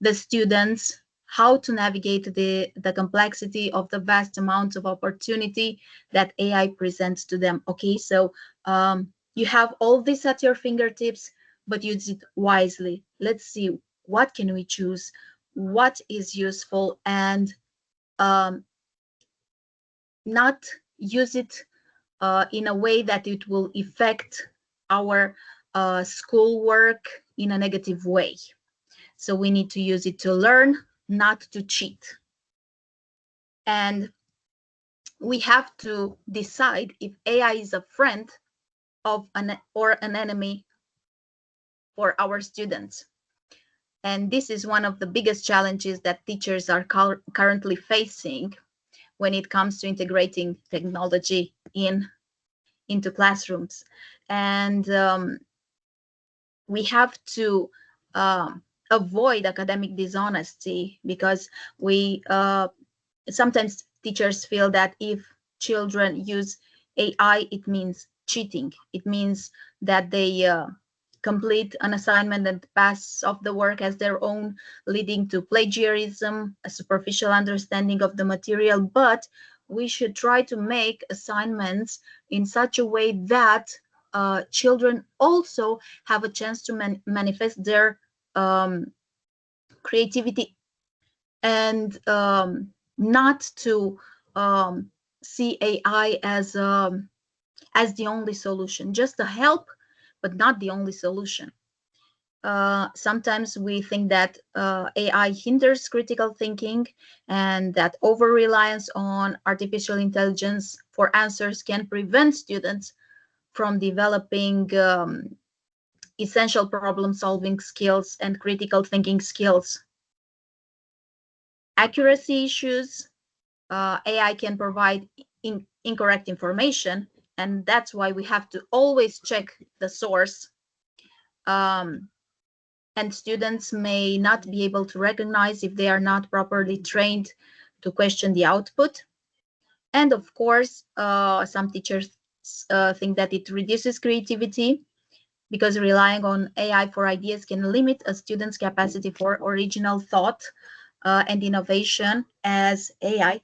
the students how to navigate the complexity of the vast amounts of opportunity that AI presents to them. Okay, so you have all this at your fingertips, but use it wisely. Let's see, what can we choose, what is useful, and not use it in a way that it will affect our schoolwork in a negative way. So we need to use it to learn, not to cheat. And we have to decide if AI is a friend of or an enemy for our students. And this is one of the biggest challenges that teachers are currently facing when it comes to integrating technology into classrooms. And we have to avoid academic dishonesty, because we sometimes teachers feel that if children use AI, it means cheating. It means that they complete an assignment and pass off the work as their own, leading to plagiarism, a superficial understanding of the material. But we should try to make assignments in such a way that children also have a chance to manifest their creativity, and not to see AI as the only solution, just a help, but not the only solution. Sometimes we think that AI hinders critical thinking, and that over-reliance on artificial intelligence for answers can prevent students from developing essential problem-solving skills and critical thinking skills. Accuracy issues, AI can provide incorrect information, and that's why we have to always check the source. And students may not be able to recognize if they are not properly trained to question the output. And of course, some teachers think that it reduces creativity, because relying on AI for ideas can limit a student's capacity for original thought and innovation, as AI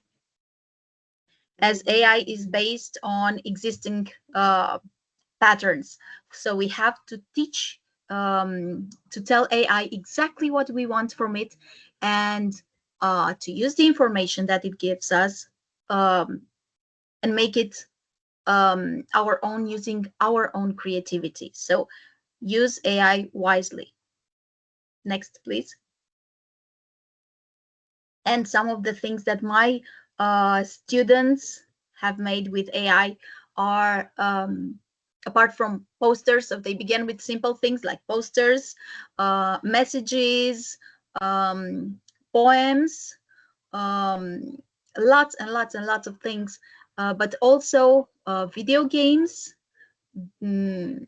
is based on existing patterns. So we have to teach, to tell AI exactly what we want from it, and to use the information that it gives us, and make it our own, using our own creativity. So use AI wisely. Next, please. And some of the things that my students have made with AI are, apart from posters, so they began with simple things like posters, messages, poems, lots and lots and lots of things, but also video games, moving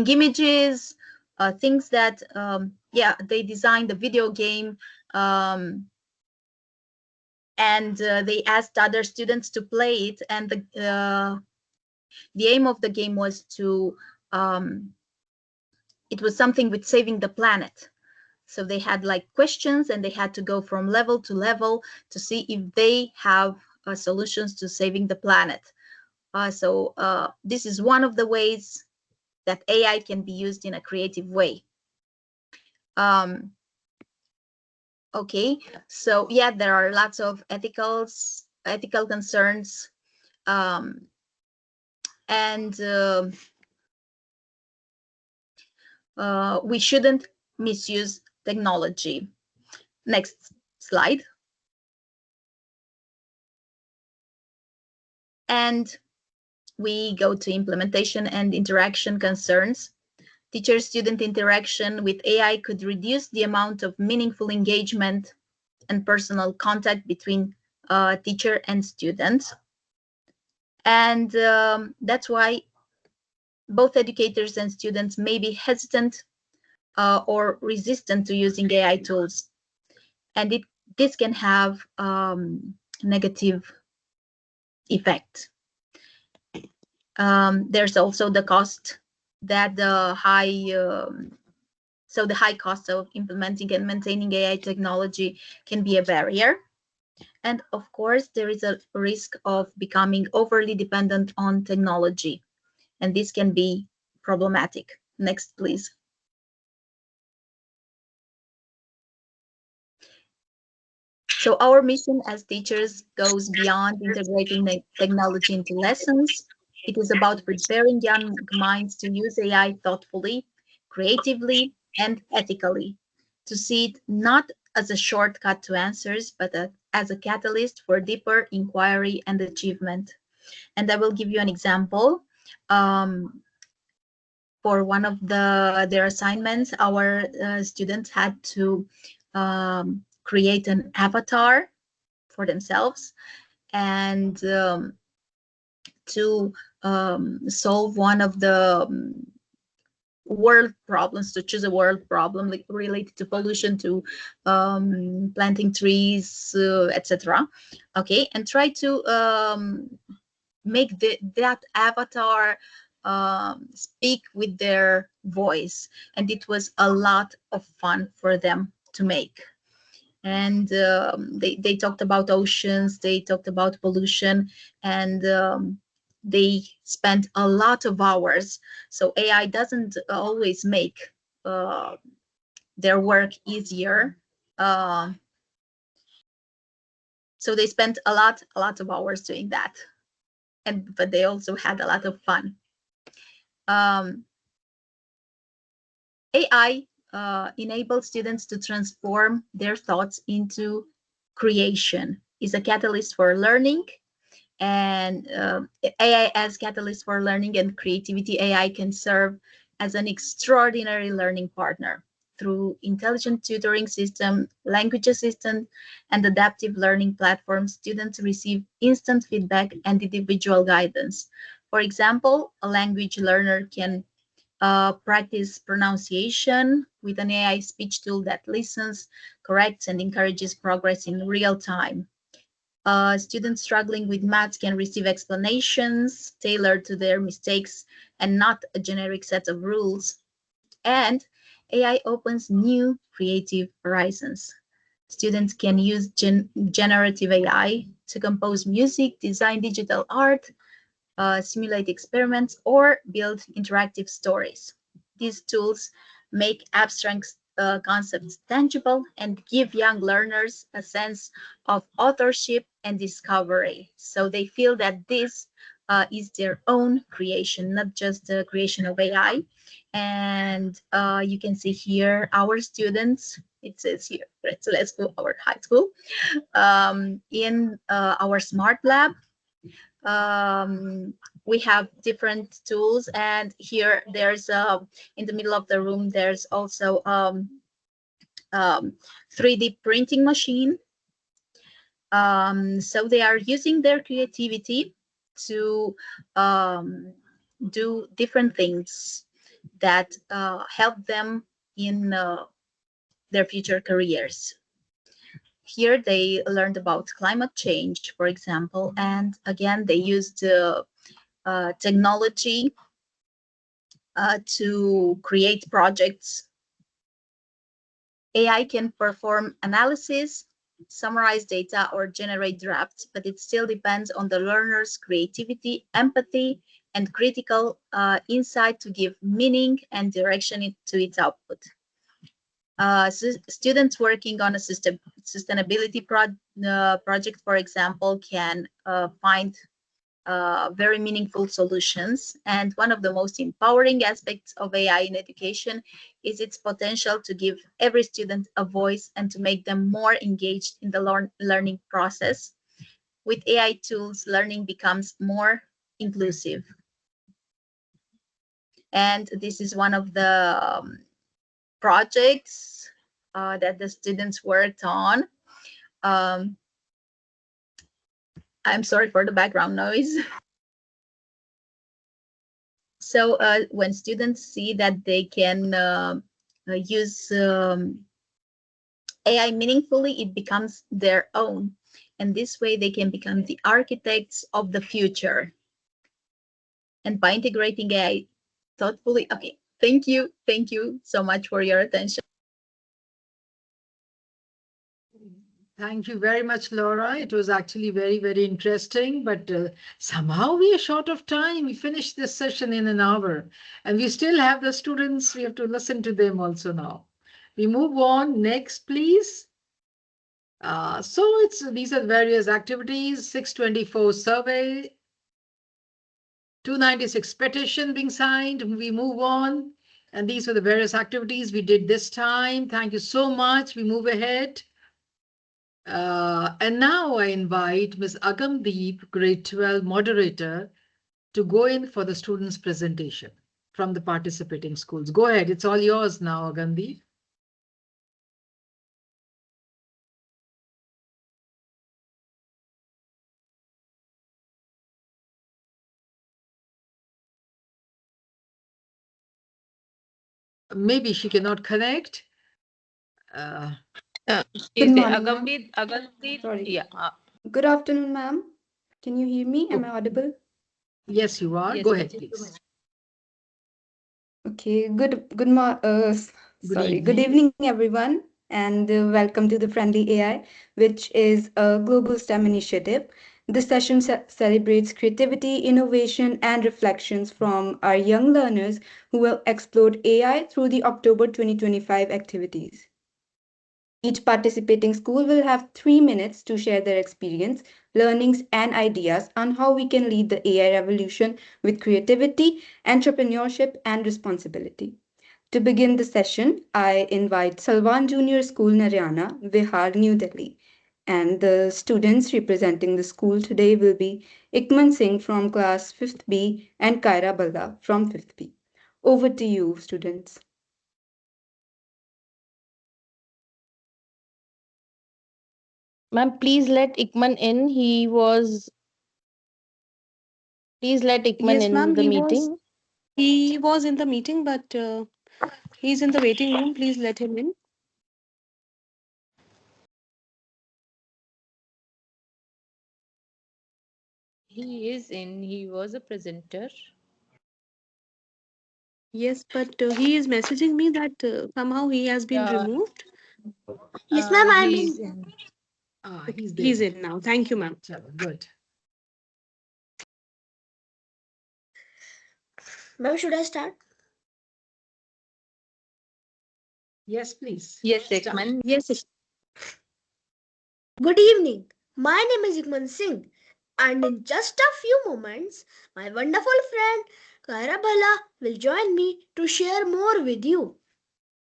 images, things that, they designed a video game, and they asked other students to play it, and the aim of the game was to, it was something with saving the planet. So they had like questions, and they had to go from level to level to see if they have solutions to saving the planet. So this is one of the ways that AI can be used in a creative way. Okay, so yeah, there are lots of ethical concerns, and we shouldn't misuse technology. Next slide. And we go to implementation and interaction concerns. Teacher-student interaction with AI could reduce the amount of meaningful engagement and personal contact between teacher and student. And that's why both educators and students may be hesitant or resistant to using AI tools. And this can have negative effect. There's also the cost, that the high cost of implementing and maintaining AI technology can be a barrier. And of course, there is a risk of becoming overly dependent on technology, and this can be problematic. Next, please. So our mission as teachers goes beyond integrating technology into lessons. It is about preparing young minds to use AI thoughtfully, creatively, and ethically, to see it not as a shortcut to answers, but as a catalyst for deeper inquiry and achievement. And I will give you an example. For one of their assignments, our students had to create an avatar for themselves, and to solve one of the world problems, to choose a world problem related to pollution, to planting trees, etc. Okay, and try to make that avatar speak with their voice, and it was a lot of fun for them to make. and they talked about oceans, they talked about pollution, and they spent a lot of hours. So AI doesn't always make their work easier. So they spent a lot of hours doing that, but they also had a lot of fun. AI enables students to transform their thoughts into creation, is a catalyst for learning, and AI as catalyst for learning and creativity. AI can serve as an extraordinary learning partner through intelligent tutoring system, language assistant, and adaptive learning platforms. Students receive instant feedback and individual guidance. For example, a language learner can practice pronunciation with an AI speech tool that listens, corrects, and encourages progress in real time. Students struggling with maths can receive explanations tailored to their mistakes and not a generic set of rules. And AI opens new creative horizons. Students can use generative AI to compose music, design digital art, simulate experiments, or build interactive stories. These tools make abstract concepts tangible and give young learners a sense of authorship and discovery. So they feel that this is their own creation, not just the creation of AI. And you can see here our students, it says here, right, so let's go our high school. In our smart lab, we have different tools, and here there's in the middle of the room there's also 3D printing machine. So they are using their creativity to do different things that help them in their future careers. Here they learned about climate change, for example, and again they used technology to create projects. AI can perform analysis, summarize data, or generate drafts, but it still depends on the learner's creativity, empathy, and critical insight to give meaning and direction to its output. Students working on a sustainability project, for example, can find very meaningful solutions. And one of the most empowering aspects of AI in education is its potential to give every student a voice and to make them more engaged in the learning process. With AI tools, learning becomes more inclusive. And this is one of the projects that the students worked on. I'm sorry for the background noise. So when students see that they can use AI meaningfully, it becomes their own. And this way they can become the architects of the future. And by integrating AI thoughtfully, okay, thank you so much for your attention. Thank you very much, Laura. It was actually very, very interesting, but somehow we are short of time. We finished this session in an hour, and we still have the students. We have to listen to them also now. We move on. Next, please. So these are various activities, 624 survey, 296 petition being signed. We move on. And these are the various activities we did this time. Thank you so much. We move ahead. And now I invite Ms. Agamdeep, grade 12 moderator, to go in for the students' presentation from the participating schools. Go ahead. It's all yours now, Agamdeep. Maybe she cannot connect. Good morning, Agamdeep, Sorry. yeah. Good afternoon, ma'am. Can you hear me? Am I audible? Yes, you are. Yes, Go yes, ahead, yes, go please. Okay. Good Good evening, everyone. and welcome to the Friendly AI, which is a global STEM initiative. This session celebrates creativity, innovation, and reflections from our young learners who will explore AI through the October 2025 activities. Each participating school will have 3 minutes to share their experience, learnings, and ideas on how we can lead the AI revolution with creativity, entrepreneurship, and responsibility. To begin the session, I invite Salwan Junior School, Narayana, Vihar, New Delhi. And the students representing the school today will be Ikman Singh from class 5th B and Kaira Balla from 5th B. Over to you, students. Ma'am, please let Ikman in. Please let Ikman Yes, in ma'am. the meeting. He was in the meeting, but he's in the waiting room. Please let him in. He is in, he was a presenter. Yes, but he is messaging me that somehow he has been Yeah. removed. Yes, ma'am, I'm He's in. in. He's there. He's in now. Thank you, ma'am. Chalo, good. Ma'am, should I start? Yes, please. Yes, Start. Ekman. Yes. Good evening. My name is Ikman Singh, and in just a few moments, my wonderful friend Kaira Bhala will join me to share more with you.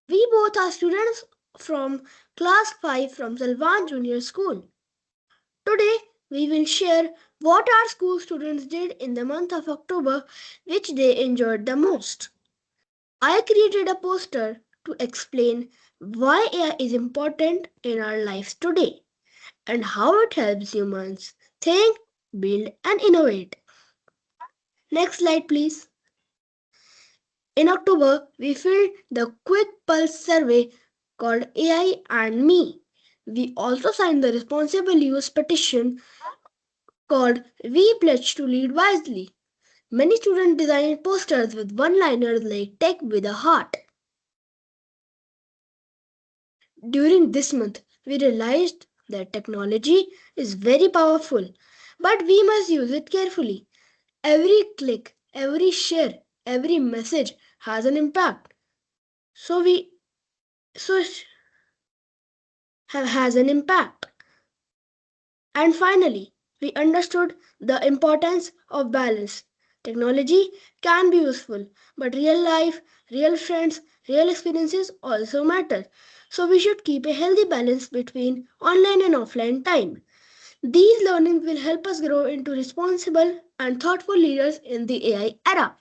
We both are students from class 5 from Salvan Junior School. Today, we will share what our school students did in the month of October, which they enjoyed the most. I created a poster to explain why AI is important in our lives today and how it helps humans think, build, and innovate. Next slide, please. In October, we filled the Quick Pulse survey called AI and Me. We also signed the responsible use petition called We Pledge to Lead Wisely. Many students designed posters with one-liners like Tech with a Heart. During this month, we realized that technology is very powerful, but we must use it carefully. Every click, every share, every message has an impact. Has an impact. And finally, we understood the importance of balance. Technology can be useful, but real life, real friends, real experiences also matter. So we should keep a healthy balance between online and offline time. These learnings will help us grow into responsible and thoughtful leaders in the AI era.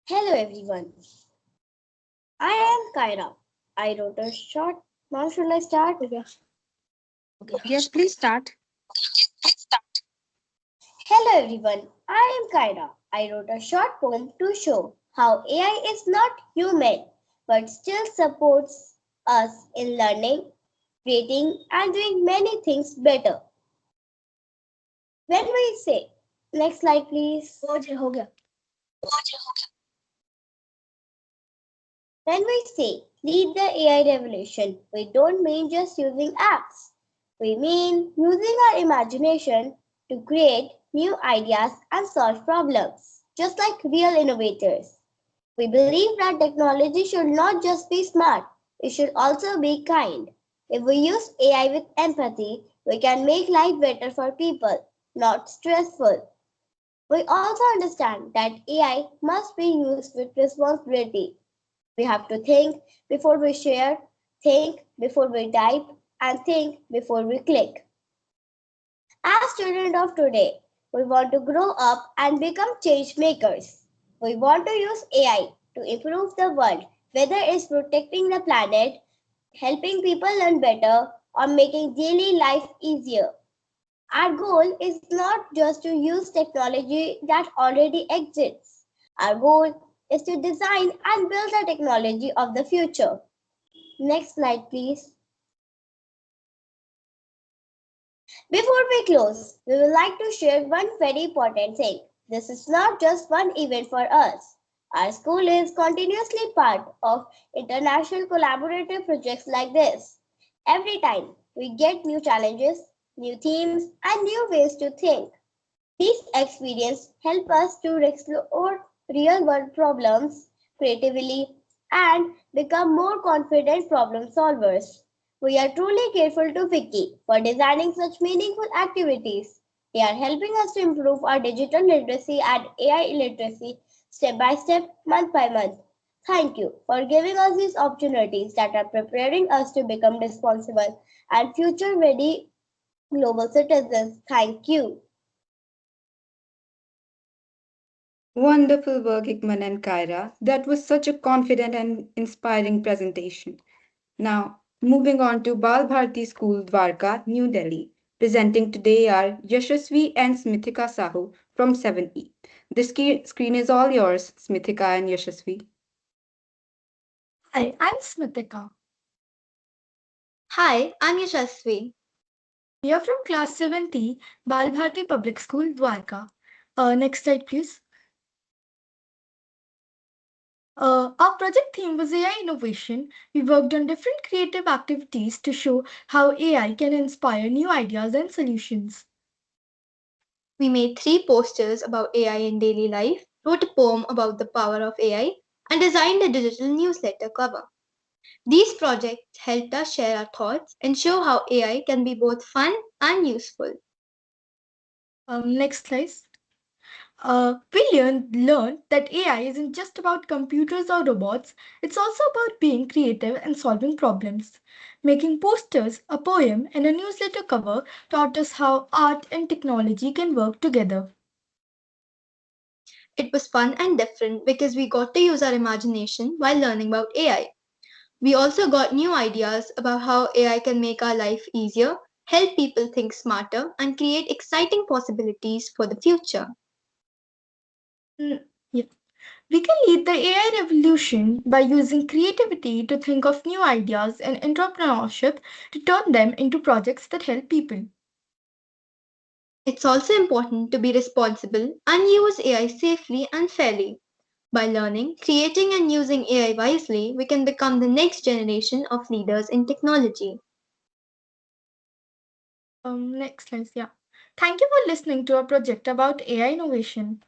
Hello everyone, I am Kyra. I wrote a short. Now should I start? Yes, please start. Hello everyone, I am Kyra. I wrote a short poem to show how AI is not human but still supports us in learning, creating, and doing many things better. When we say, next slide please. When we say lead the AI revolution, we don't mean just using apps. We mean using our imagination to create new ideas and solve problems, just like real innovators. We believe that technology should not just be smart, it should also be kind. If we use AI with empathy, we can make life better for people, not stressful. We also understand that AI must be used with responsibility. We have to think before we share, think before we type, and think before we click. As students of today, we want to grow up and become change makers. We want to use AI to improve the world, whether it's protecting the planet, helping people learn better, or making daily life easier. Our goal is not just to use technology that already exists. Our goal is to design and build the technology of the future. Next slide, please. Before we close, we would like to share one very important thing. This is not just one event for us. Our school is continuously part of international collaborative projects like this. Every time we get new challenges, new themes, and new ways to think. These experiences help us to explore real world problems creatively and become more confident problem solvers. We are truly grateful to Vicky for designing such meaningful activities. They are helping us to improve our digital literacy and AI literacy step by step, month by month. Thank you for giving us these opportunities that are preparing us to become responsible and future ready global citizens. Thank you. Wonderful work, Ikman and Kyra. That was such a confident and inspiring presentation. Now, moving on to Bal Bharti School, Dwarka, New Delhi. Presenting today are Yashasvi and Smithika Sahu from 7E. The screen is all yours, Smithika and Yashasvi. Hi, I'm Smritika. Hi, I'm Yashasvi. We are from class 7T, Balbharti Public School, Dwarka. Next slide, please. Our project theme was AI innovation. We worked on different creative activities to show how AI can inspire new ideas and solutions. We made 3 posters about AI in daily life, wrote a poem about the power of AI, and designed a digital newsletter cover. These projects helped us share our thoughts and show how AI can be both fun and useful. Next slide. We learned that AI isn't just about computers or robots, it's also about being creative and solving problems. Making posters, a poem, and a newsletter cover taught us how art and technology can work together. It was fun and different because we got to use our imagination while learning about AI. We also got new ideas about how AI can make our life easier, help people think smarter, and create exciting possibilities for the future. Yeah. We can lead the AI revolution by using creativity to think of new ideas and entrepreneurship to turn them into projects that help people. It's also important to be responsible and use AI safely and fairly. By learning, creating, and using AI wisely, we can become the next generation of leaders in technology. Next slide, yeah. Thank you for listening to our project about AI innovation.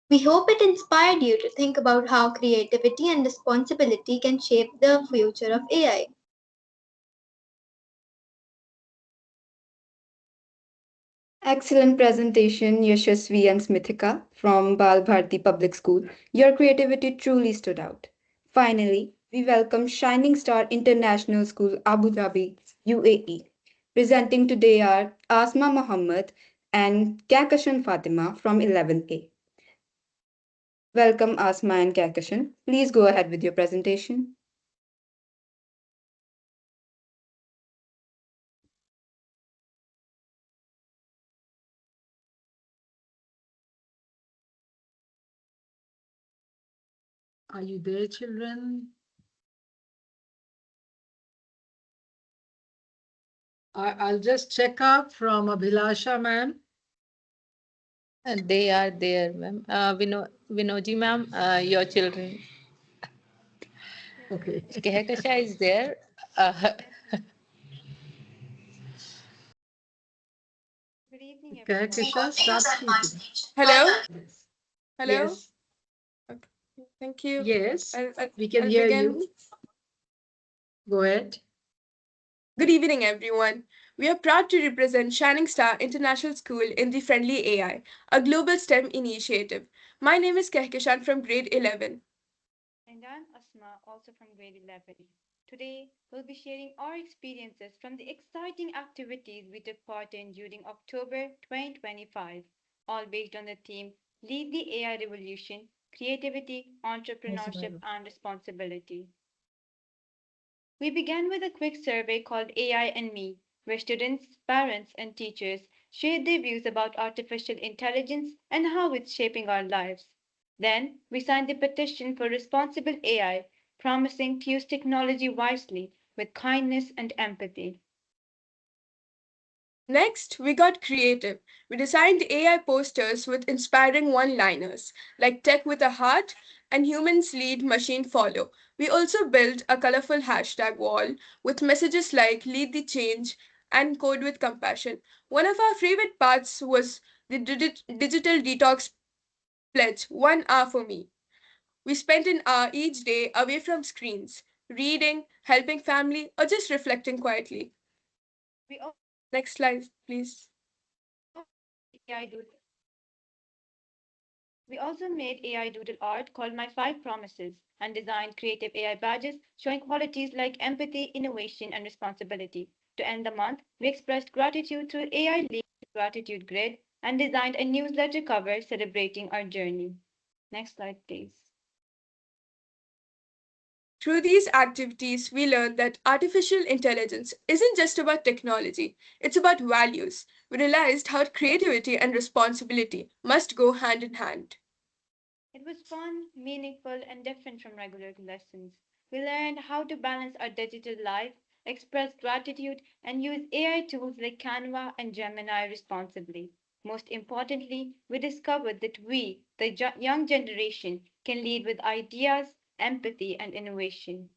We hope it inspired you to think about how creativity and responsibility can shape the future of AI. Excellent presentation, Yashasvi and Smithika from Bal Bharti Public School. Your creativity truly stood out. Finally, we welcome Shining Star International School, Abu Dhabi, UAE. Presenting today are Asma Muhammad and Kakashan Fatima from 11A. Welcome, Asma and Kakashan. Please go ahead with your presentation. Are you there, children? I'll just check up from Abhilasha, ma'am. They are there, ma'am. Vinoji, ma'am, your children. Okay. Kehakasha is there. Good evening, Kehakasha, start speaking. Hello? Yes. Hello? Yes. Okay. Thank you. Yes, I'll we can hear begin. you. Go ahead. Good evening, everyone. We are proud to represent Shining Star International School in the Friendly AI, a global STEM initiative. My name is Kehkashan from grade 11. And I'm Asma, also from grade 11. Today, we'll be sharing our experiences from the exciting activities we took part in during October 2025, all based on the theme Lead the AI Revolution, Creativity, Entrepreneurship, and Responsibility. We began with a quick survey called AI and Me, where students, parents, and teachers shared their views about artificial intelligence and how it's shaping our lives. Then, we signed the petition for responsible AI, promising to use technology wisely with kindness and empathy. Next, we got creative. We designed AI posters with inspiring one-liners, like tech with a heart and humans lead, machine follow. We also built a colorful hashtag wall with messages like lead the change and code with compassion. One of our favorite parts was the digital detox pledge, 1 hour for me. We spent an hour each day away from screens, reading, helping family, or just reflecting quietly. We also Next slide, please. AI doodle. We also made AI doodle art called My Five Promises and designed creative AI badges showing qualities like empathy, innovation, and responsibility. To end the month, we expressed gratitude through AI linked gratitude grid and designed a newsletter cover celebrating our journey. Next slide, please. Through these activities, we learned that artificial intelligence isn't just about technology, it's about values. We realized how creativity and responsibility must go hand in hand. It was fun, meaningful, and different from regular lessons. We learned how to balance our digital life, express gratitude, and use AI tools like Canva and Gemini responsibly. Most importantly, we discovered that we, the young generation, can lead with ideas, empathy, and innovation.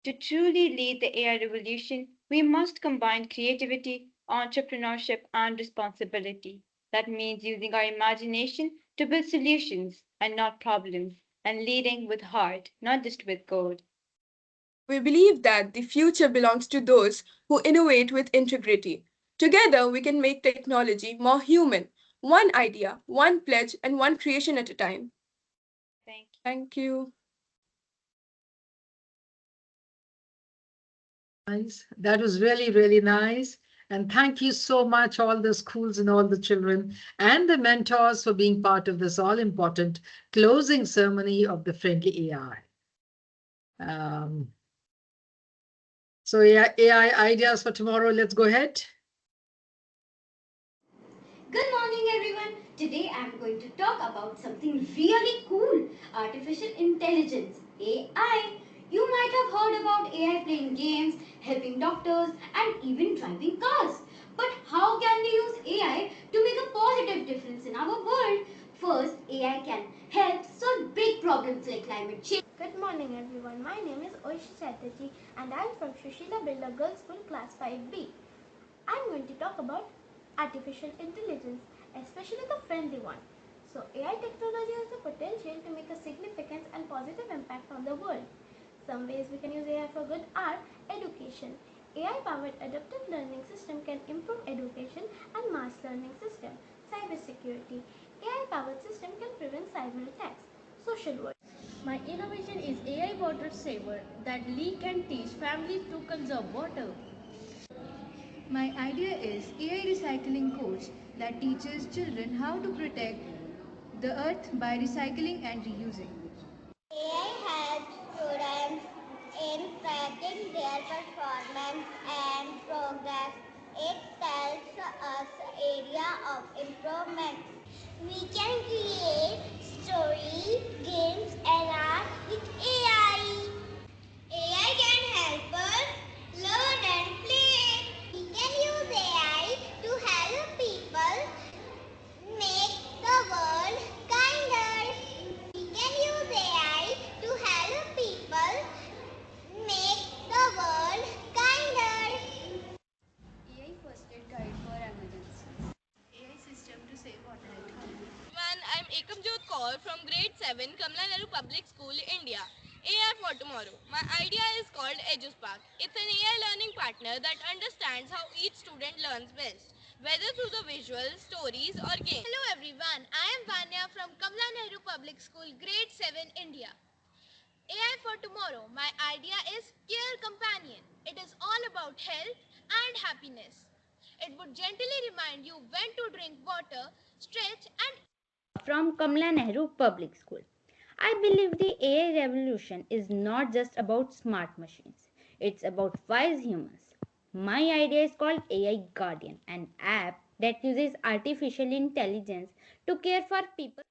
To truly lead the AI revolution, we must combine creativity, entrepreneurship, and responsibility. That means using our imagination to build solutions and not problems, and leading with heart, not just with code. We believe that the future belongs to those who innovate with integrity. Together, we can make technology more human, one idea, one pledge, and one creation at a time. Thank you. Thank you. Nice. That was really, really nice. And thank you so much, all the schools and all the children and the mentors for being part of this all important closing ceremony of the Friendly AI. So AI ideas for tomorrow. Let's go ahead. Good morning, everyone. Today I'm going to talk about something really cool, artificial intelligence, AI. You might have heard about AI playing games, helping doctors, and even driving cars. But how can we use AI to make a positive difference in our world? First, AI can help solve big problems like climate change. Good morning everyone. My name is Oishi Chatterjee and I am from Shushila Birla Girls School Class 5B. I am going to talk about artificial intelligence, especially the friendly one. So AI technology has the potential to make a significant and positive impact on the world. Some ways we can use AI for good are education. AI-powered adaptive learning system can improve education and mass learning system. Cybersecurity. AI-powered system can prevent cyber attacks. Social work. My innovation is AI water saver that leak can teach families to conserve water. My idea is AI recycling coach that teaches children how to protect the earth by recycling and reusing. AI helps students in tracking their performance and progress. It tells us area of improvement. We can create story, games, and art with AI. AI can help us learn and play. We can use AI to help people make the world kinder. We can use AI to help people make the world kinder. AI first aid guide for emergencies. AI system to save water at home. I'm Ekamjot Kaur from grade 7 Kamla Nehru Public School, India. AI for tomorrow. My idea is called EduSpark. It's an AI learning partner that understands how each student learns best, whether through the visuals, stories or games. Hello everyone, I am Vanya from Kamla Nehru Public School, grade 7, India. AI for tomorrow. My idea is Care Companion. It is all about health and happiness. It would gently remind you when to drink water, stretch and from Kamla Nehru Public School. I believe the AI revolution is not just about smart machines, it's about wise humans. My idea is called AI Guardian, an app that uses artificial intelligence to care for people.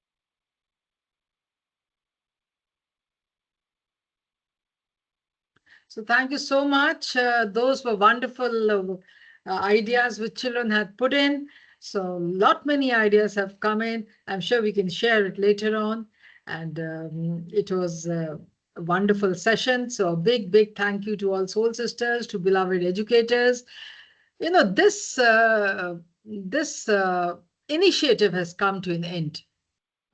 So thank you so much. Those were wonderful ideas which children had put in. So lot many ideas have come in. I'm sure we can share it later on. And it was a wonderful session. So a big, big thank you to all Soul Sisters, to beloved educators. You know, this initiative has come to an end.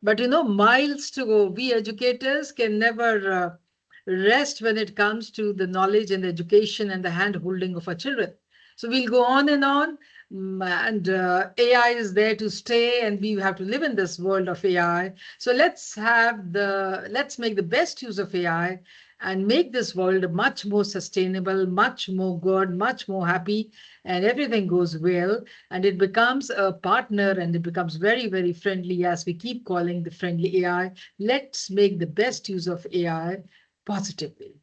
But you know, miles to go. We educators can never rest when it comes to the knowledge and education and the hand holding of our children. So we'll go on and on. And AI is there to stay, and we have to live in this world of AI. So let's make the best use of AI and make this world much more sustainable, much more good, much more happy, and everything goes well, and it becomes a partner, and it becomes very, very friendly, as we keep calling the friendly AI. Let's make the best use of AI positively.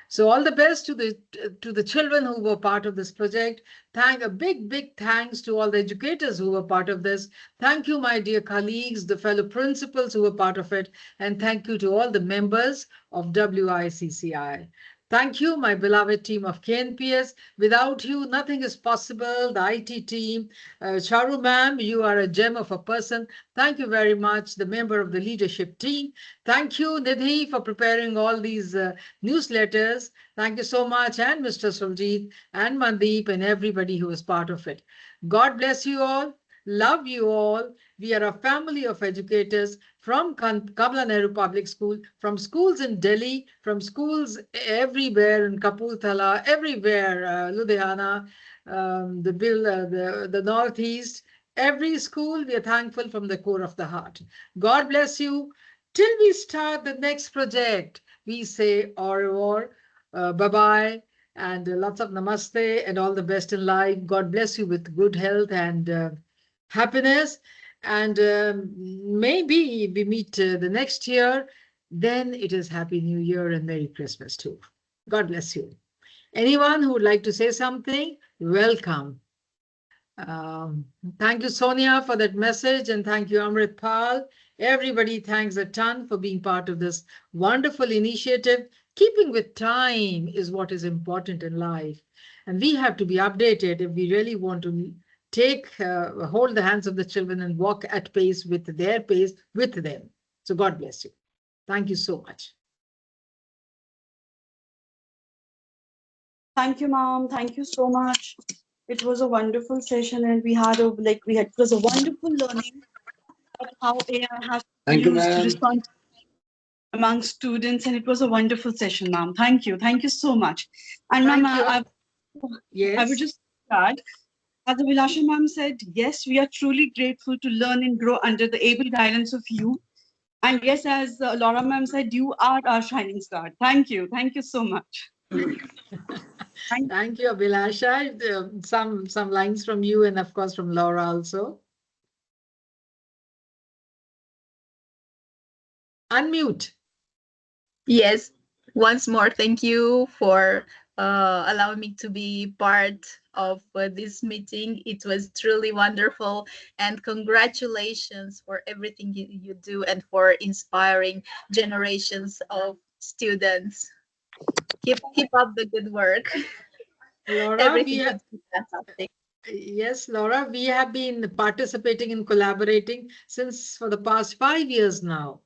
So all the best to the children who were part of this project. A big thanks to all the educators who were part of this. Thank you, my dear colleagues, the fellow principals who were part of it, and thank you to all the members of WICCI. Thank you, my beloved team of KNPS. Without you, nothing is possible. The IT team, Charu ma'am, you are a gem of a person. Thank you very much, the member of the leadership team. Thank you, Nidhi, for preparing all these newsletters. Thank you so much, and Mr. Suljit and Mandeep and everybody who was part of it. God bless you all. Love you all. We are a family of educators from Kamla Nehru Public School, from schools in Delhi, from schools everywhere in Kapurthala, everywhere, Ludhiana, the Northeast. Every school, we are thankful from the core of the heart. God bless you. Till we start the next project, we say au revoir, bye-bye, and lots of namaste and all the best in life. God bless you with good health and happiness. And maybe we meet the next year. Then it is Happy New Year and Merry Christmas too. God bless you. Anyone who would like to say something, welcome. Thank you, Sonia, for that message, and thank you, Amrit Pal. Everybody thanks a ton for being part of this wonderful initiative. Keeping with time is what is important in life, and we have to be updated if we really want to hold the hands of the children and walk at pace with their pace with them. So God bless you. Thank you so much. Thank you, ma'am. Thank you so much. It was a wonderful session, and it was a wonderful learning of how AI has been used to respond among students, and it was a wonderful session, ma'am. Thank you. Thank you so much. And ma'am, I would just add, as Abhilasha ma'am said, yes, we are truly grateful to learn and grow under the able guidance of you. And yes, as Laura ma'am said, you are our shining star. Thank you. Thank you so much. Thank you, Abhilasha. Some lines from you, and of course from Laura also. Unmute. Yes, once more, thank you for allowing me to be part of this meeting. It was truly wonderful, and congratulations for everything you do and for inspiring generations of students. Keep up the good work. Laura, yes, Laura, we have been participating and collaborating for the past 5 years now.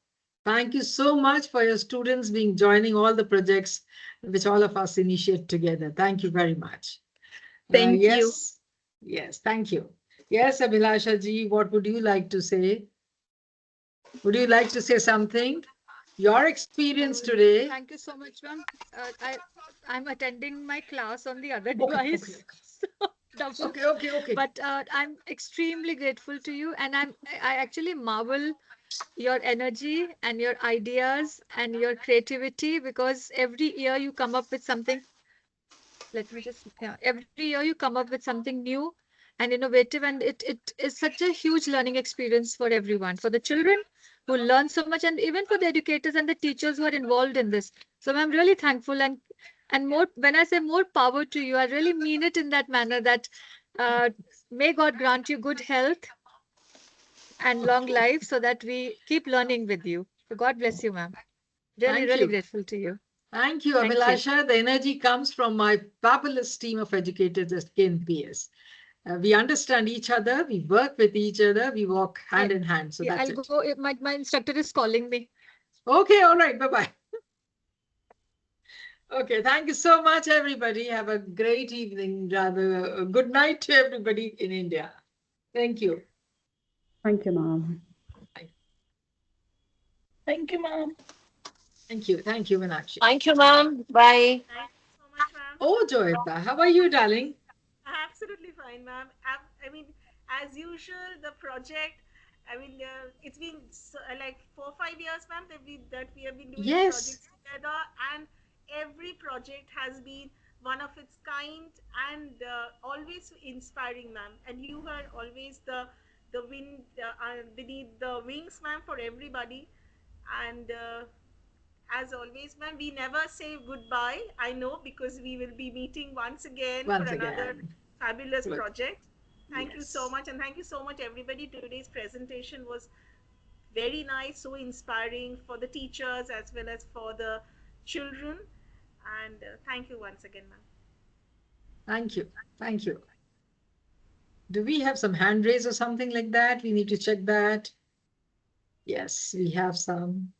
Thank you so much for your students joining all the projects which all of us initiate together. Thank you very much. Thank you. Yes, thank you. Yes, Abhilasha ji, what would you like to say? Would you like to say something? Your experience today. Thank you so much, ma'am. I'm attending my class on the other device. Okay. But I'm extremely grateful to you, and I actually marvel your energy and your ideas and your creativity, because every year you come up with something. Every year you come up with something new and innovative, and it is such a huge learning experience for everyone, for the children who learn so much, and even for the educators and the teachers who are involved in this. So I'm really thankful, and more, when I say more power to you, I really mean it in that manner, that may God grant you good health and long life, so that we keep learning with you. So God bless you, ma'am. Really grateful to you. Thank you, Abhilasha. The energy comes from my fabulous team of educators at KNPS. We understand each other, we work with each other, we walk hand in hand. So Yeah, that's I'll it. go. My instructor is calling me. Okay, all right, bye-bye. Okay, thank you so much, everybody. Have a great evening. Rather, a good night to everybody in India. Thank you. Thank you, ma'am. Thank you, ma'am. Thank you. Thank you, Meenakshi. Thank you, ma'am. Bye. Thank you so much, ma'am. Oh, Joyita, how are you, darling? Absolutely fine, ma'am. I mean, as usual, the project. I mean, it's been like 4 or 5 years, ma'am, that we have been doing Yes. projects together, and every project has been one of its kind and always inspiring, ma'am. And you are always the wind beneath the wings, ma'am, for everybody. And as always, ma'am, we never say goodbye. I know, because we will be meeting once again for another fabulous Good. project. Thank you so Yes. much, and thank you so much, everybody. Today's presentation was very nice, so inspiring for the teachers as well as for the children. And thank you once again, ma'am. Thank you. Thank you. Do we have some hand raise or something like that? We need to check that. Yes, we have some.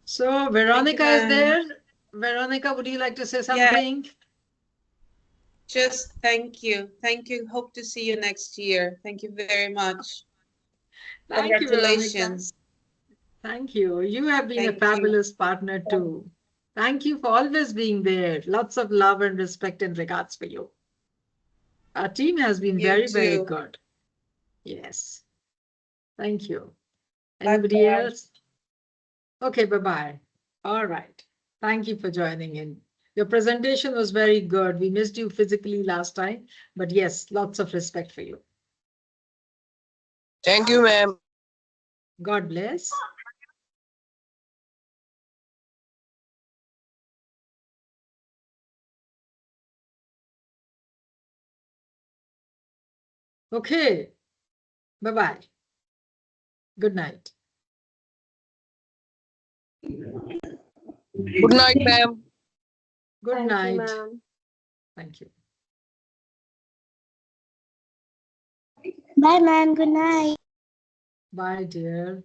So Veronica is ma'am. there. Veronica, would you like to say something? Just thank you. Thank you. Hope to see you next year. Thank you very much. Thank you, Veronica. Congratulations. Thank you. You have been a Thank you. fabulous partner too. Thank you for always being there. Lots of love and respect and regards for you. Our team has been You very, very too. good. Yes. Thank you. Anybody else? Okay, bye-bye. All right. Thank you for joining in. Your presentation was very good. We missed you physically last time, but yes, lots of respect for you. Thank you, ma'am. God bless. Okay. Bye-bye. Good night. Good night, ma'am. Good Thank night. you, ma'am. Thank you. Bye, ma'am. Good night. Bye, dear.